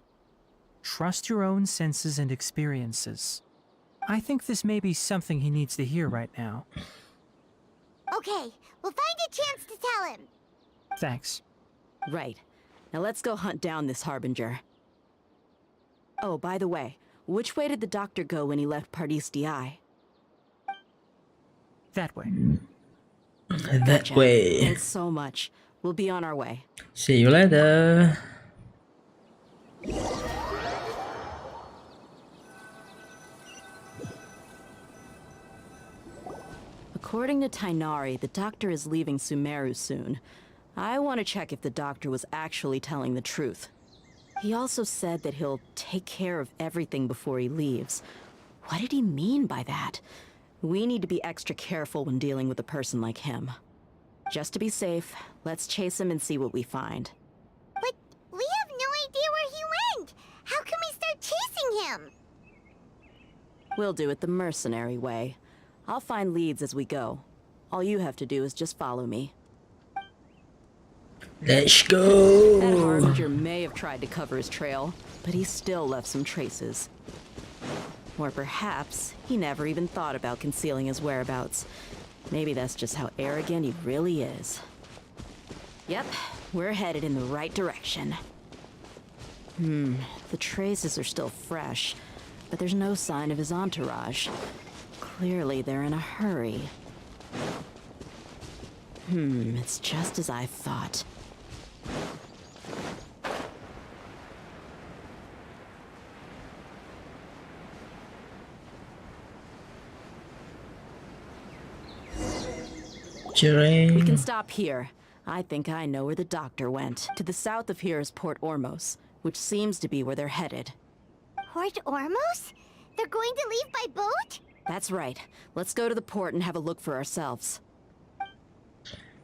Trust your own senses and experiences. I think this may be something he needs to hear right now. Okay, we'll find a chance to tell him. Thanks. Right. Now let's go hunt down this Harbinger. Oh, by the way, which way did the doctor go when he left Pardis Di? That way. That Gotcha. way. Thanks so much. We'll be on our way. See you later. According to Tainari, the doctor is leaving Sumeru soon. I want to check if the doctor was actually telling the truth. He also said that he'll take care of everything before he leaves. What did he mean by that? We need to be extra careful when dealing with a person like him. Just to be safe, let's chase him and see what we find. But we have no idea where he went. How can we start chasing him? We'll do it the mercenary way. I'll find leads as we go. All you have to do is just follow me. Let's go. That Harbinger may have tried to cover his trail, but he still left some traces. Or perhaps he never even thought about concealing his whereabouts. Maybe that's just how arrogant he really is. Yep, we're headed in the right direction. The traces are still fresh, but there's no sign of his entourage. Clearly they're in a hurry. It's just as I thought. Terrain. We can stop here. I think I know where the doctor went. To the south of here is Port Ormos, which seems to be where they're headed. Port Ormos? They're going to leave by boat? That's right. Let's go to the port and have a look for ourselves.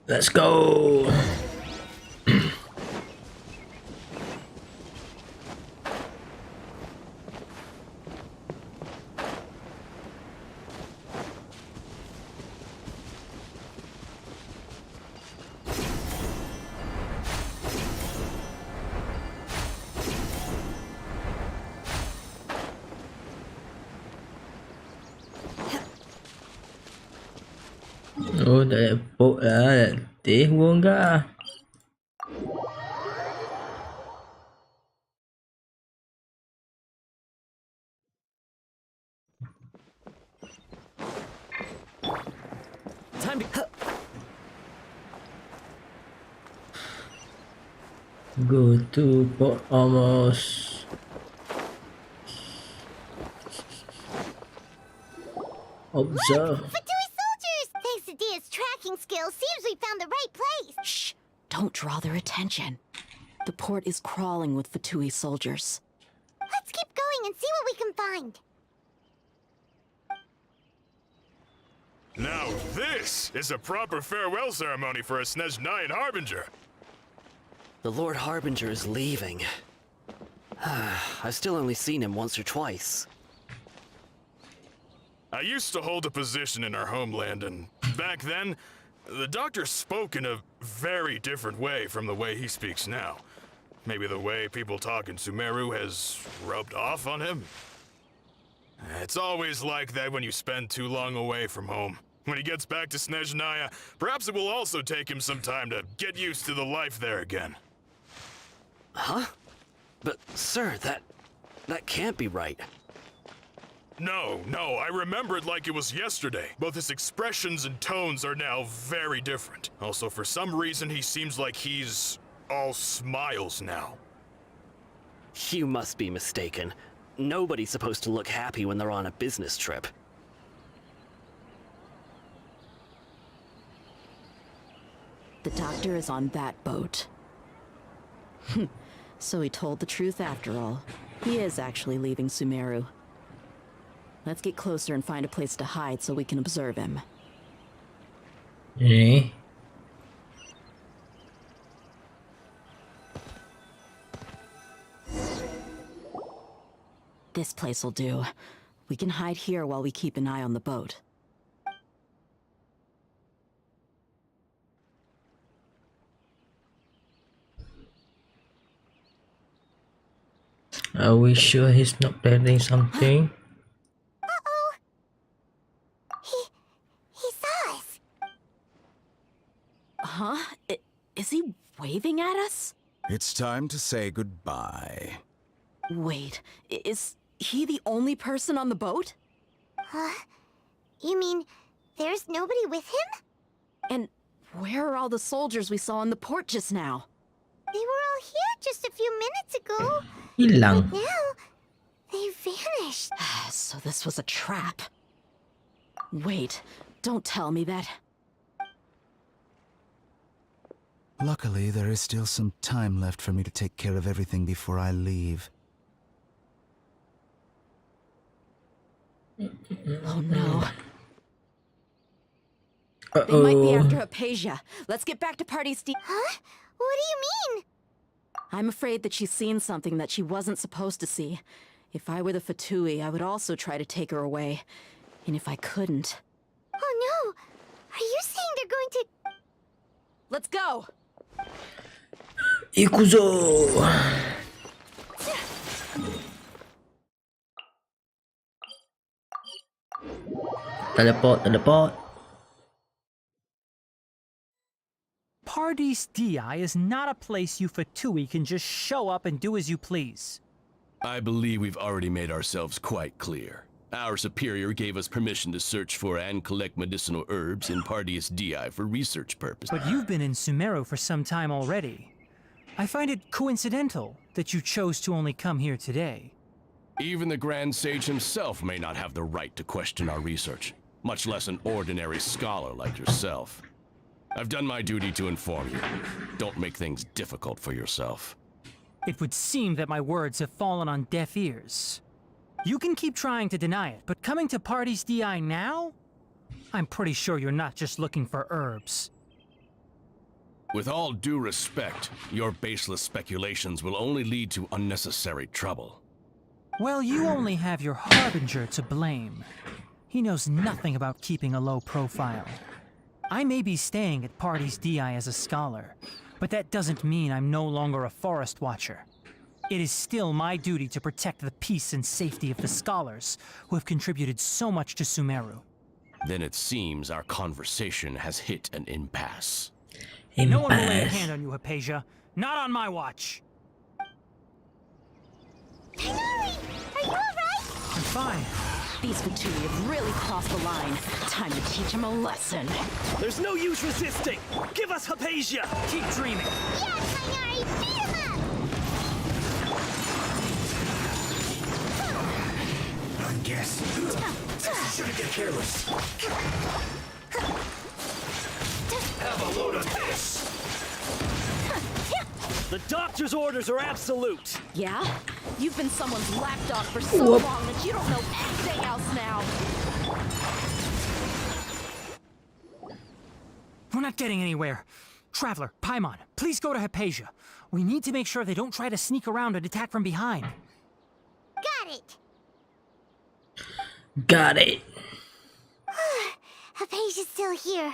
Let's go. Oh, dah pok lah. Teh buang kah? Time to... Go to Port Ormos. Observe. Fatui soldiers! Thanks to Dia's tracking skills, seems we found the right place. Shh! Don't draw their attention. The port is crawling with Fatui soldiers. Let's keep going and see what we can find. Now this is a proper farewell ceremony for a Snezhnayan Harbinger. The Lord Harbinger is leaving. I've still only seen him once or twice. I used to hold a position in our homeland, and back then, the doctor spoke in a very different way from the way he speaks now. Maybe the way people talk in Sumeru has rubbed off on him? It's always like that when you spend too long away from home. When he gets back to Snezhnaya, perhaps it will also take him some time to get used to the life there again. Huh? But, sir, that can't be right. No, I remember it like it was yesterday. Both his expressions and tones are now very different. Also, for some reason, he seems like he's all smiles now. You must be mistaken. Nobody's supposed to look happy when they're on a business trip. The doctor is on that boat. So he told the truth after all. He is actually leaving Sumeru. Let's get closer and find a place to hide so we can observe him. Eh? This place will do. We can hide here while we keep an eye on the boat. Are we sure he's not planning something? Uh-oh. He saw us. Huh? Is he waving at us? It's time to say goodbye. Wait, is he the only person on the boat? You mean there's nobody with him? And where are all the soldiers we saw in the port just now? They were all here just a few minutes ago. Hilang. But now, they vanished. So this was a trap. Wait, don't tell me that. Luckily, there is still some time left for me to take care of everything before I leave. Oh no. They might be after Hypatia. Let's get back to Party Steve. Huh? What do you mean? I'm afraid that she's seen something that she wasn't supposed to see. If I were the Fatui, I would also try to take her away. And if I couldn't... Oh no! Are you saying they're going to... Let's go! Ikuzo! Teleport. Paradis Di is not a place you Fatui can just show up and do as you please. I believe we've already made ourselves quite clear. Our superior gave us permission to search for and collect medicinal herbs in Paradis Di for research purposes. But you've been in Sumeru for some time already. I find it coincidental that you chose to only come here today. Even the Grand Sage himself may not have the right to question our research, much less an ordinary scholar like yourself. I've done my duty to inform you. Don't make things difficult for yourself. It would seem that my words have fallen on deaf ears. You can keep trying to deny it, but coming to Paradis Di now? I'm pretty sure you're not just looking for herbs. With all due respect, your baseless speculations will only lead to unnecessary trouble. Well, you only have your Harbinger to blame. He knows nothing about keeping a low profile. I may be staying at Paradis Di as a scholar, but that doesn't mean I'm no longer a forest watcher. It is still my duty to protect the peace and safety of the scholars who have contributed so much to Sumeru. Then it seems our conversation has hit an impasse. No one will lay a hand on you, Hypatia. Not on my watch. Tenari, are you alright? I'm fine. These Fatui have really crossed the line. Time to teach them a lesson. There's no use resisting! Give us Hypatia! Keep dreaming! Yeah, Tenari, beat him up! I guess. Shouldn't get careless. Have a load of this! The doctor's orders are absolute! Yeah? You've been someone's lapdog for so long that you don't know anything else now. We're not getting anywhere. Traveler, Paimon, please go to Hypatia. We need to make sure they don't try to sneak around and attack from behind. Got it. Hypatia's still here.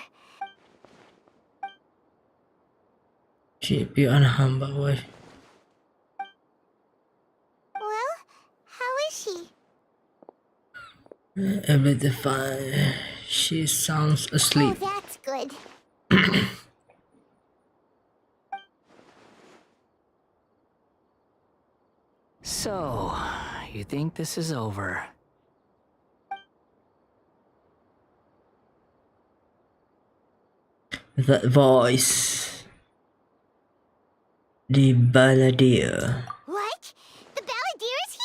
Cik pion hamba weh. Well, how is she? Everything fine. She sounds asleep. Oh, that's good. So, you think this is over? That voice. The Balladeer. What? The Balladeer is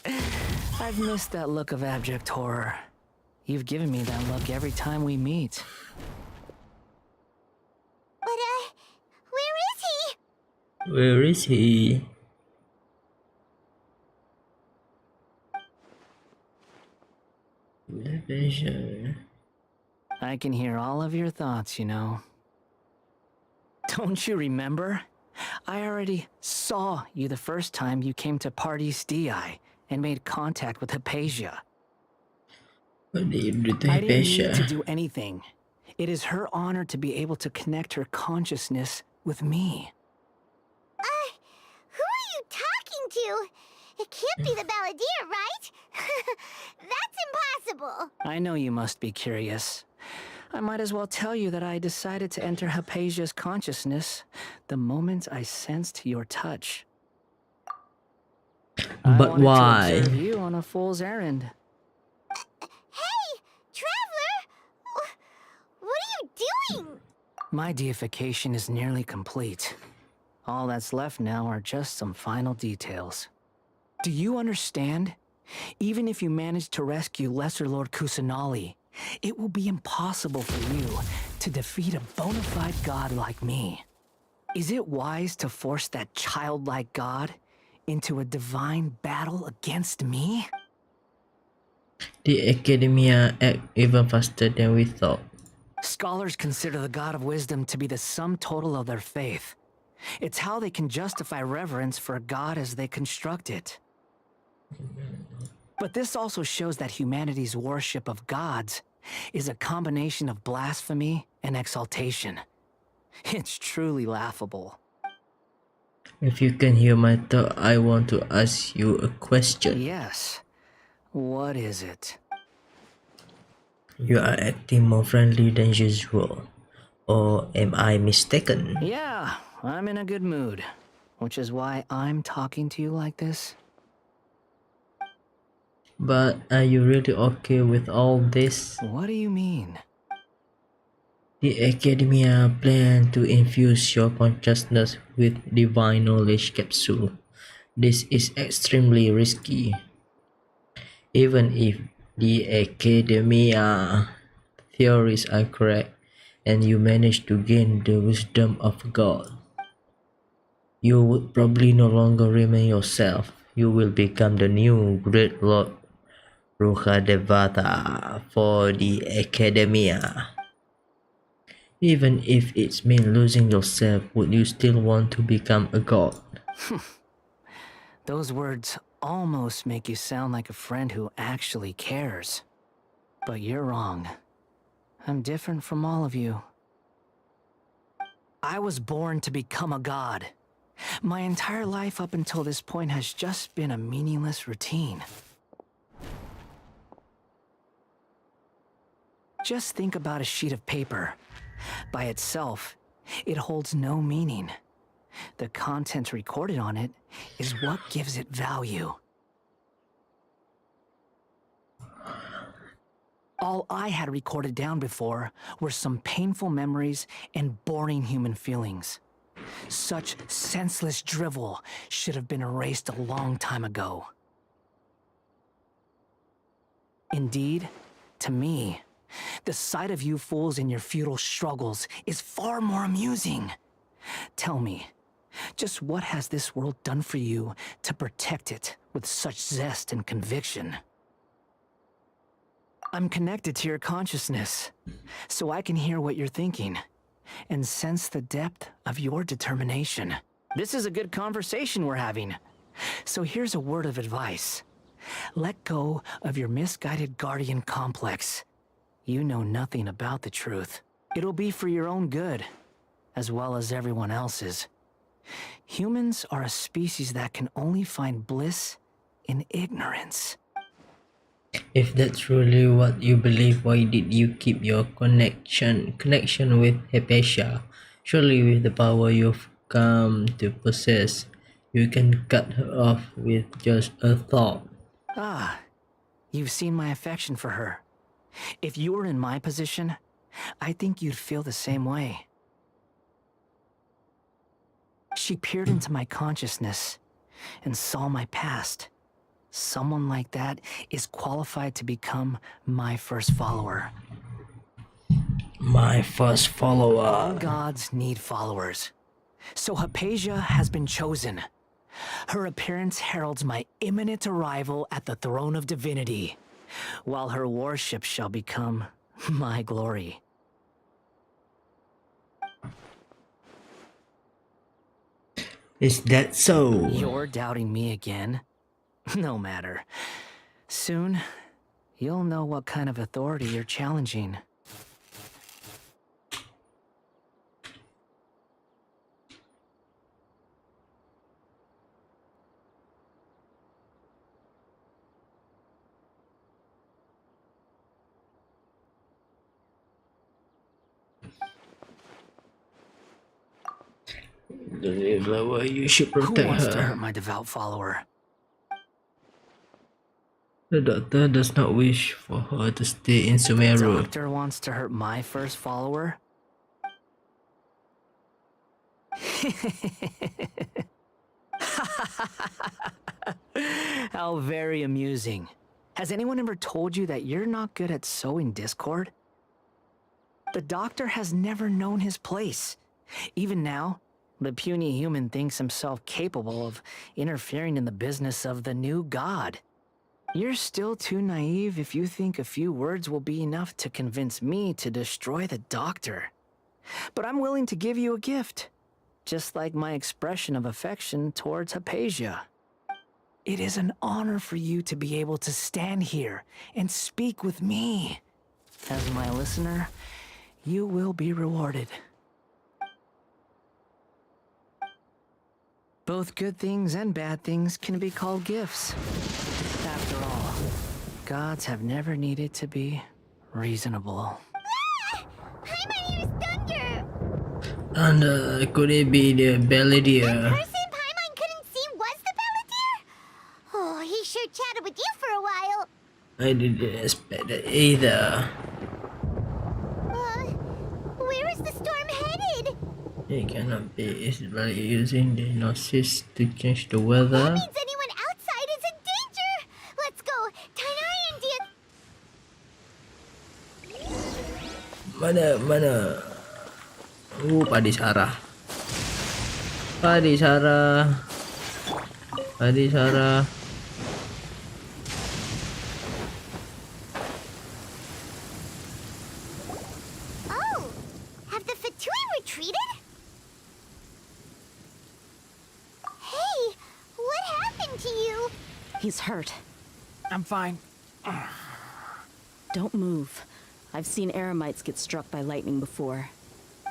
here? I've missed that look of abject horror. You've given me that look every time we meet. But, where is he? Where is he? I can hear all of your thoughts, you know. Don't you remember? I already saw you the first time you came to Paradis Di and made contact with Hypatia. What did you do to I didn't Hypatia? need to do anything. It is her honor to be able to connect her consciousness with me. Who are you talking to? It can't be the balladeer, right? That's impossible. I know you must be curious. I might as well tell you that I decided to enter Hypatia's consciousness the moment I sensed your touch. But I wanted why? to observe you on a fool's errand. Hey, Traveler! What are you doing? My deification is nearly complete. All that's left now are just some final details. Do you understand? Even if you manage to rescue Lesser Lord Kusanali, it will be impossible for you to defeat a bona fide god like me. Is it wise to force that childlike god into a divine battle against me? The Academia act even faster than we thought. Scholars consider the god of wisdom to be the sum total of their faith. It's how they can justify reverence for a god as they construct it. But this also shows that humanity's worship of gods is a combination of blasphemy and exaltation. It's truly laughable. If you can hear my thought, I want to ask you a question. Yes. What is it? You are acting more friendly than usual. Or am I mistaken? Yeah, I'm in a good mood. Which is why I'm talking to you like this. But are you really okay with all this? What do you mean? The Academia plan to infuse your consciousness with divine knowledge capsule. This is extremely risky. Even if the Academia theories are correct and you manage to gain the wisdom of God, you would probably no longer remain yourself. You will become the new Great Lord Devata for the Academia. Even if it means losing yourself, would you still want to become a god? Those words almost make you sound like a friend who actually cares. But you're wrong. I'm different from all of you. I was born to become a god. My entire life up until this point has just been a meaningless routine. Just think about a sheet of paper. By itself, it holds no meaning. The content recorded on it is what gives it value. All I had recorded down before were some painful memories and boring human feelings. Such senseless drivel should have been erased a long time ago. Indeed, to me, the sight of you fools in your futile struggles is far more amusing. Tell me, just what has this world done for you to protect it with such zest and conviction? I'm connected to your consciousness, so I can hear what you're thinking and sense the depth of your determination. This is a good conversation we're having. So here's a word of advice. Let go of your misguided guardian complex. You know nothing about the truth. It'll be for your own good, as well as everyone else's. Humans are a species that can only find bliss in ignorance. If that's really what you believe, why did you keep your connection with Hypatia? Surely with the power you've come to possess, you can cut her off with just a thought. Ah, you've seen my affection for her. If you were in my position, I think you'd feel the same way. She peered into my consciousness and saw my past. Someone like that is qualified to become my first follower. My first follower. All gods need followers. So Hypatia has been chosen. Her appearance heralds my imminent arrival at the throne of divinity, while her worship shall become my glory. Is that so? You're doubting me again? No matter. Soon, you'll know what kind of authority you're challenging. You should Who protect wants to her. hurt my devout follower? The doctor does not wish for her to stay in The Sumeru. doctor wants to hurt my first follower? How very amusing. Has anyone ever told you that you're not good at sowing discord? The doctor has never known his place. Even now, the puny human thinks himself capable of interfering in the business of the new god. You're still too naive if you think a few words will be enough to convince me to destroy the doctor. But I'm willing to give you a gift, just like my expression of affection towards Hypatia. It is an honor for you to be able to stand here and speak with me. As my listener, you will be rewarded. Both good things and bad things can be called gifts. After all, gods have never needed to be reasonable. And could it be the Balladeer? Paimon couldn't see was the Balladeer? Oh, he sure chatted with you for a while. I didn't expect that either. Where is the storm headed? It cannot be. It's like using the gnosis to change the weather. That means anyone outside is in danger. Let's go. Tainai and Dia. Mana? Padi Sarah. Padi Sarah. Oh, have the Fatui retreated? Hey, what happened to you? He's hurt. I'm fine. Don't move. I've seen Eremites get struck by lightning before.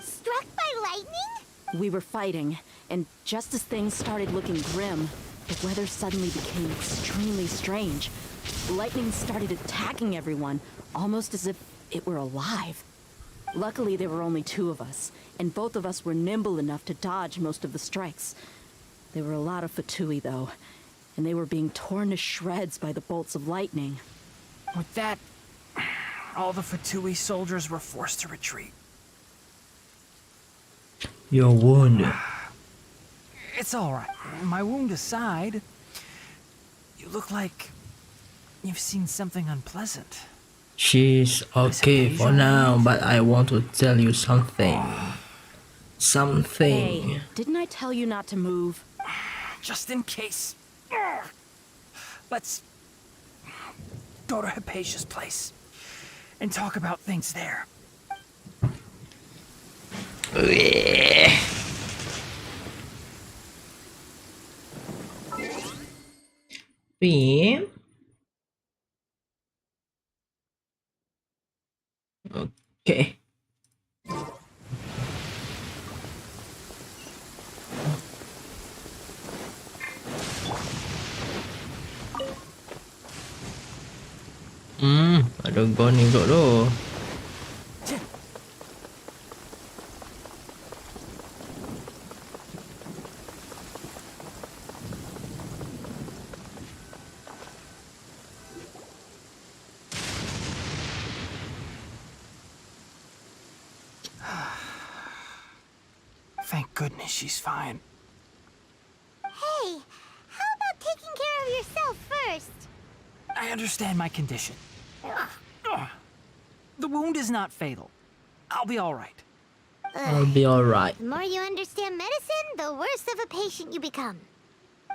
Struck by lightning? We were fighting, and just as things started looking grim, the weather suddenly became extremely strange. Lightning started attacking everyone, almost as if it were alive. Luckily, there were only two of us, and both of us were nimble enough to dodge most of the strikes. There were a lot of Fatui, though, and they were being torn to shreds by the bolts of lightning. With that, all the Fatui soldiers were forced to retreat. Your wound. It's all right. My wound aside, you look like you've seen something unpleasant. She's okay for now, but I want to tell you something. Hey, didn't I tell you not to move? Just in case. Let's go to Hypatia's place and talk about things there. Beam. Okay. Ada gun ni pula tu. Thank goodness she's fine. Hey, how about taking care of yourself first? I understand my condition. The wound is not fatal. I'll be all right. I'll be all right. The more you understand medicine, the worse of a patient you become.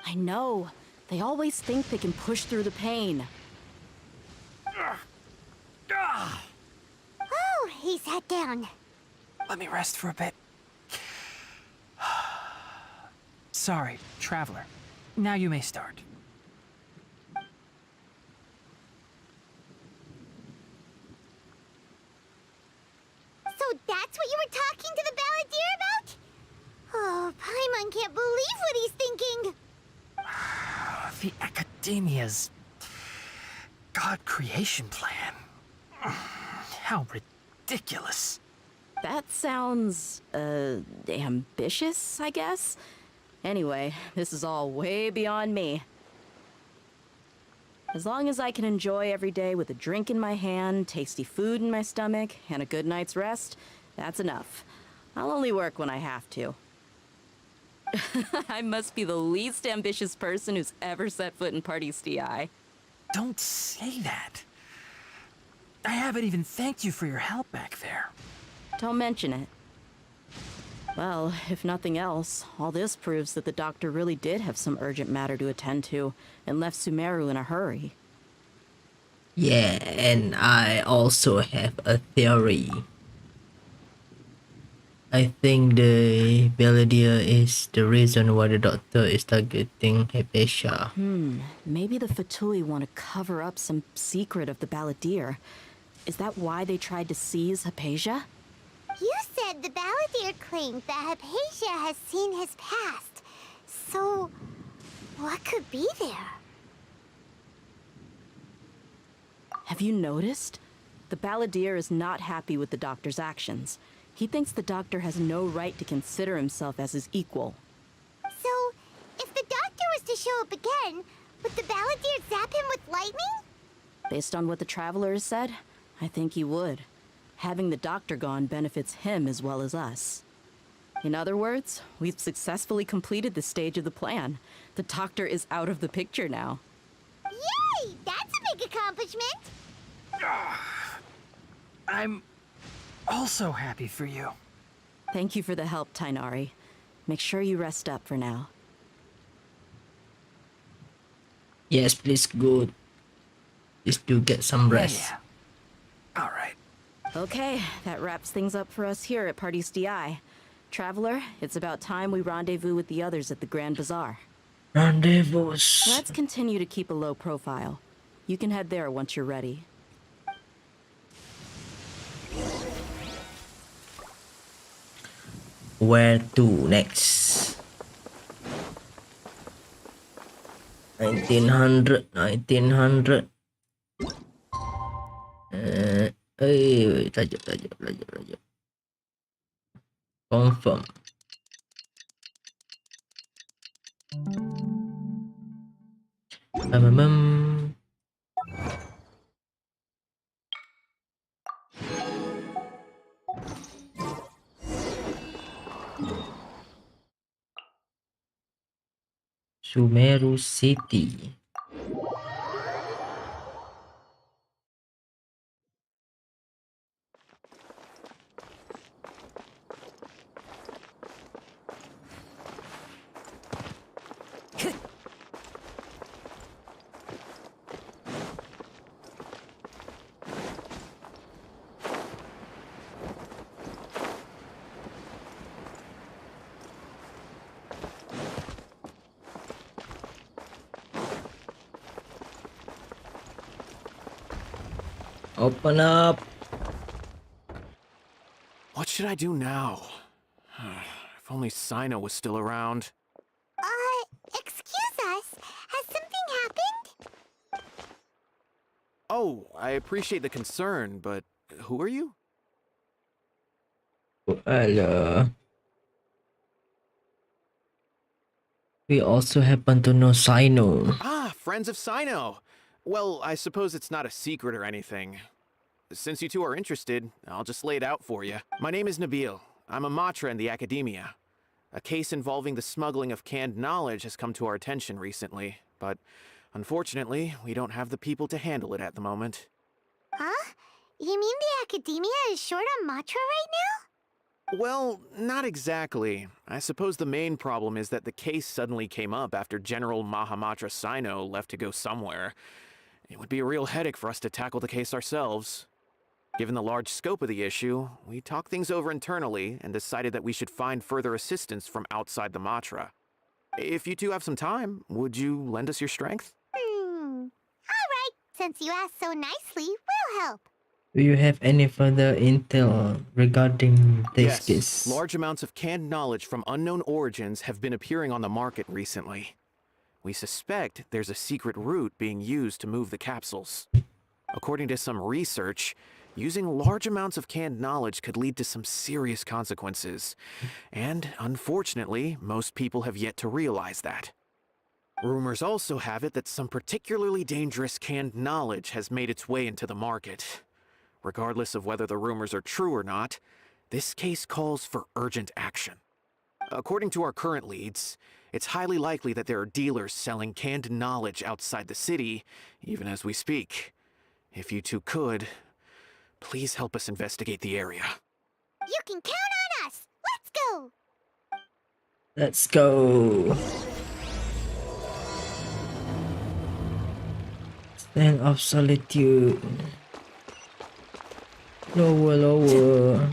I know. They always think they can push through the pain. Oh, he sat down. Let me rest for a bit. Sorry, traveler. Now you may start. So that's what you were talking to the Balladeer about? Oh, Paimon can't believe what he's thinking. The Academia's God creation plan. How ridiculous. That sounds, ambitious, I guess? Anyway, this is all way beyond me. As long as I can enjoy every day with a drink in my hand, tasty food in my stomach, and a good night's rest, that's enough. I'll only work when I have to. I must be the least ambitious person who's ever set foot in Party's DI. Don't say that. I haven't even thanked you for your help back there. Don't mention it. Well, if nothing else, all this proves that the doctor really did have some urgent matter to attend to and left Sumeru in a hurry. Yeah, and I also have a theory. I think the Belladere is the reason why the doctor is targeting Hypatia. Maybe the Fatui want to cover up some secret of the Balladeer. Is that why they tried to seize Hypatia? You said the Balladeer claimed that Hypatia has seen his past. So, what could be there? Have you noticed? The Balladeer is not happy with the doctor's actions. He thinks the doctor has no right to consider himself as his equal. So, if the doctor was to show up again, would the Balladeer zap him with lightning? Based on what the Traveler has said, I think he would. Having the doctor gone benefits him as well as us. In other words, we've successfully completed this stage of the plan. The doctor is out of the picture now. Yay! That's a big accomplishment! I'm also happy for you. Thank you for the help, Tainari. Make sure you rest up for now. Yes, please go. Please do get some rest. Yeah. All right. Okay, that wraps things up for us here at Party's DI. Traveler, it's about time we rendezvous with the others at the Grand Bazaar. Rendezvous. Let's continue to keep a low profile. You can head there once you're ready. Where to next? 1900. Tajuk. Confirm. Sumeru City. Open up. What should I do now? If only Sino was still around. Excuse us. Has something happened? Oh, I appreciate the concern, but who are you? Hello. We also happen to know Sino. Ah, friends of Sino. Well, I suppose it's not a secret or anything. Since you two are interested, I'll just lay it out for you. My name is Nabil. I'm a Matra in the Academia. A case involving the smuggling of canned knowledge has come to our attention recently, but unfortunately, we don't have the people to handle it at the moment. Huh? You mean the Academia is short on Matra right now? Well, not exactly. I suppose the main problem is that the case suddenly came up after General Mahamatra Sino left to go somewhere. It would be a real headache for us to tackle the case ourselves. Given the large scope of the issue, we talked things over internally and decided that we should find further assistance from outside the Matra. If you two have some time, would you lend us your strength? All right. Since you asked so nicely, we'll help. Do you have any further intel regarding this Yes, case? large amounts of canned knowledge from unknown origins have been appearing on the market recently. We suspect there's a secret route being used to move the capsules. According to some research, Using large amounts of canned knowledge could lead to some serious consequences. And, unfortunately, most people have yet to realize that. Rumors also have it that some particularly dangerous canned knowledge has made its way into the market. Regardless of whether the rumors are true or not, this case calls for urgent action. According to our current leads, it's highly likely that there are dealers selling canned knowledge outside the city, even as we speak. If you two could, please help us investigate the area. You can count on us! Let's go! Let's go. Stand of solitude. Lower, lower.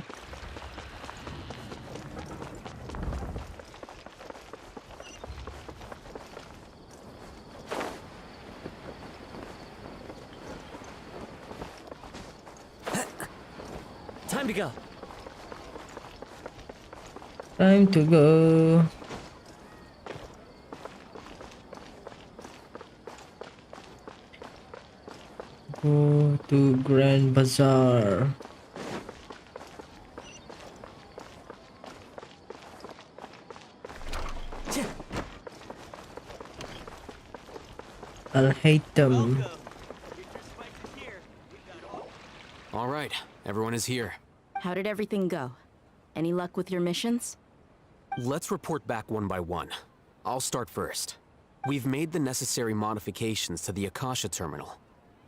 Time to go. Time to go. Go to Grand Bazaar. I'll hate them. All right, everyone is here. How did everything go? Any luck with your missions? Let's report back one by one. I'll start first. We've made the necessary modifications to the Akasha terminal.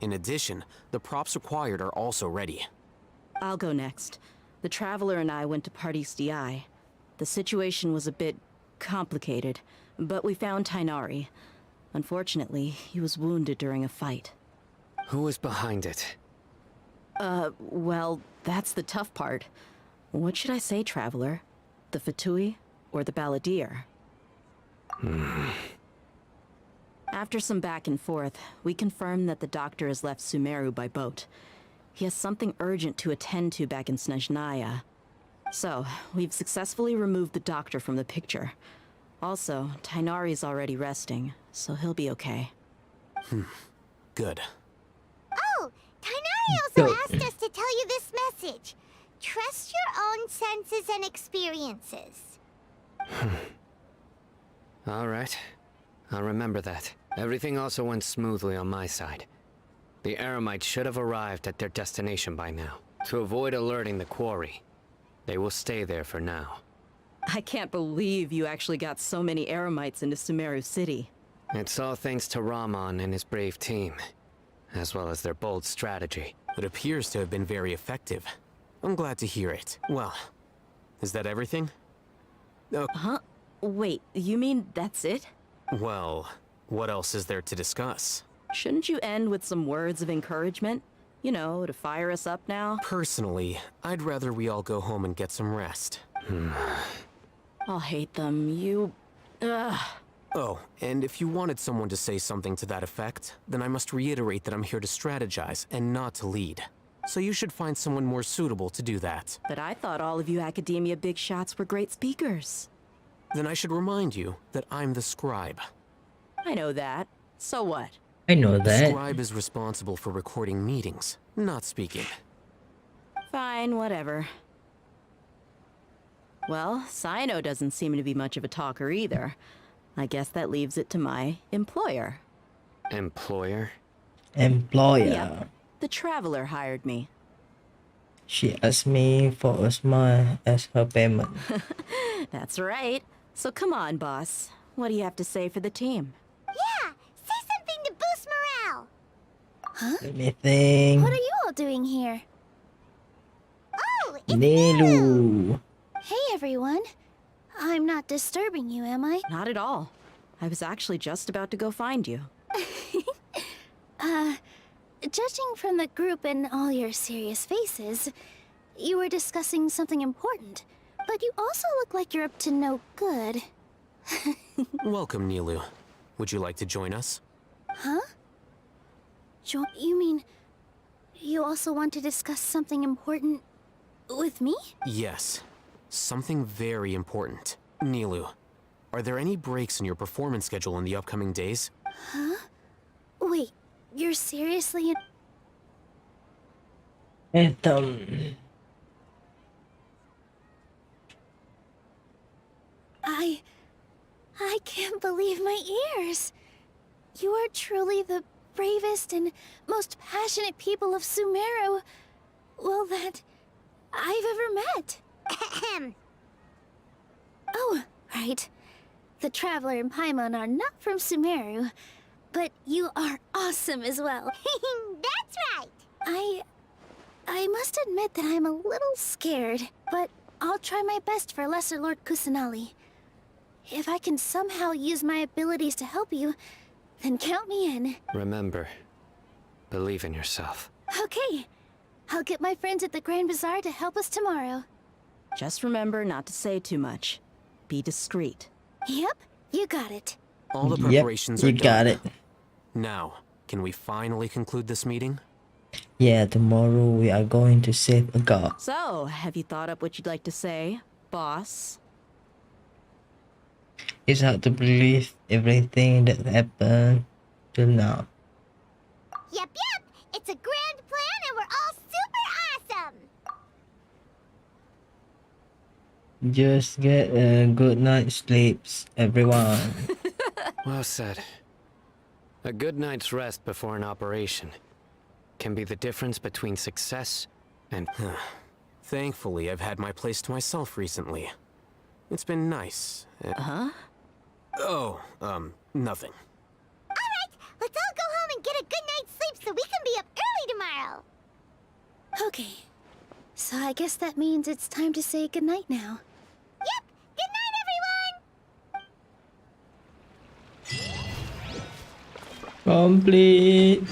In addition, the props required are also ready. I'll go next. The Traveler and I went to Party's DI. The situation was a bit complicated, but we found Tainari. Unfortunately, he was wounded during a fight. Who is behind it? Well, that's the tough part. What should I say, Traveler? The Fatui or the Balladeer? After some back and forth, we confirmed that the doctor has left Sumeru by boat. He has something urgent to attend to back in Snezhnaya. So, we've successfully removed the doctor from the picture. Also, Tainari's already resting, so he'll be okay. Good. Oh, Tainari also asked us to tell you this message. Trust your own senses and experiences. All right. I'll remember that. Everything also went smoothly on my side. The Eremites should have arrived at their destination by now. To avoid alerting the quarry, they will stay there for now. I can't believe you actually got so many Eremites into Sumeru City. It's all thanks to Rahman and his brave team, as well as their bold strategy. It appears to have been very effective. I'm glad to hear it. Well, is that everything? Huh? Wait, you mean that's it? Well, what else is there to discuss? Shouldn't you end with some words of encouragement? You know, to fire us up now? Personally, I'd rather we all go home and get some rest. I'll hate them. Ugh. Oh, and if you wanted someone to say something to that effect, then I must reiterate that I'm here to strategize and not to lead. So you should find someone more suitable to do that. But I thought all of you Academia big shots were great speakers. Then I should remind you that I'm the scribe. I know that. So what? I know The that. scribe is responsible for recording meetings, not speaking. Fine, whatever. Well, Sino doesn't seem to be much of a talker either. I guess that leaves it to my employer. Employer? Employer. Yep. The Traveler hired me. She asked me for a smile as her payment. That's right. So come on, boss. What do you have to say for the team? Yeah, say something to boost morale. Huh? Let me think. What are you all doing here? Oh, it's Nilu. Hey, everyone. I'm not disturbing you, am I? Not at all. I was actually just about to go find you. Judging from the group and all your serious faces, you were discussing something important. But you also look like you're up to no good. Welcome, Nilu. Would you like to join us? Huh? You mean you also want to discuss something important with me? Yes. Something very important. Nilu, are there any breaks in your performance schedule in the upcoming days? Huh? Wait, you're seriously Tam. I can't believe my ears. You are truly the bravest and most passionate people of Sumeru, well, that I've ever met. Oh, right. The Traveler and Paimon are not from Sumeru, but you are awesome as well. That's right! I must admit that I'm a little scared, but I'll try my best for Lesser Lord Kusanali. If I can somehow use my abilities to help you, then count me in. Remember, believe in yourself. Okay. I'll get my friends at the Grand Bazaar to help us tomorrow. Just remember not to say too much. Be discreet. Yep, you got it. All the preparations you are done. got it. Now, can we finally conclude this meeting? Yeah, tomorrow we are going to save a god. So, have you thought up what you'd like to say, boss? It's hard to believe everything that happened till now. Yep. It's a grand plan and we're all super awesome. Just get a good night's sleep, everyone. Well said. A good night's rest before an operation can be the difference between success and... Thankfully, I've had my place to myself recently. It's been nice. Huh? Oh, nothing. Alright, let's all go home and get a good night's sleep so we can be up early tomorrow. Okay, so I guess that means it's time to say goodnight now. Yep, good night everyone! Complete.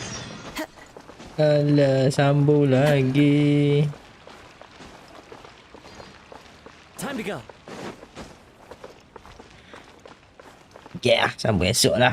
Alah, sambung lagi. Time to go. Yeah, sambung esok lah.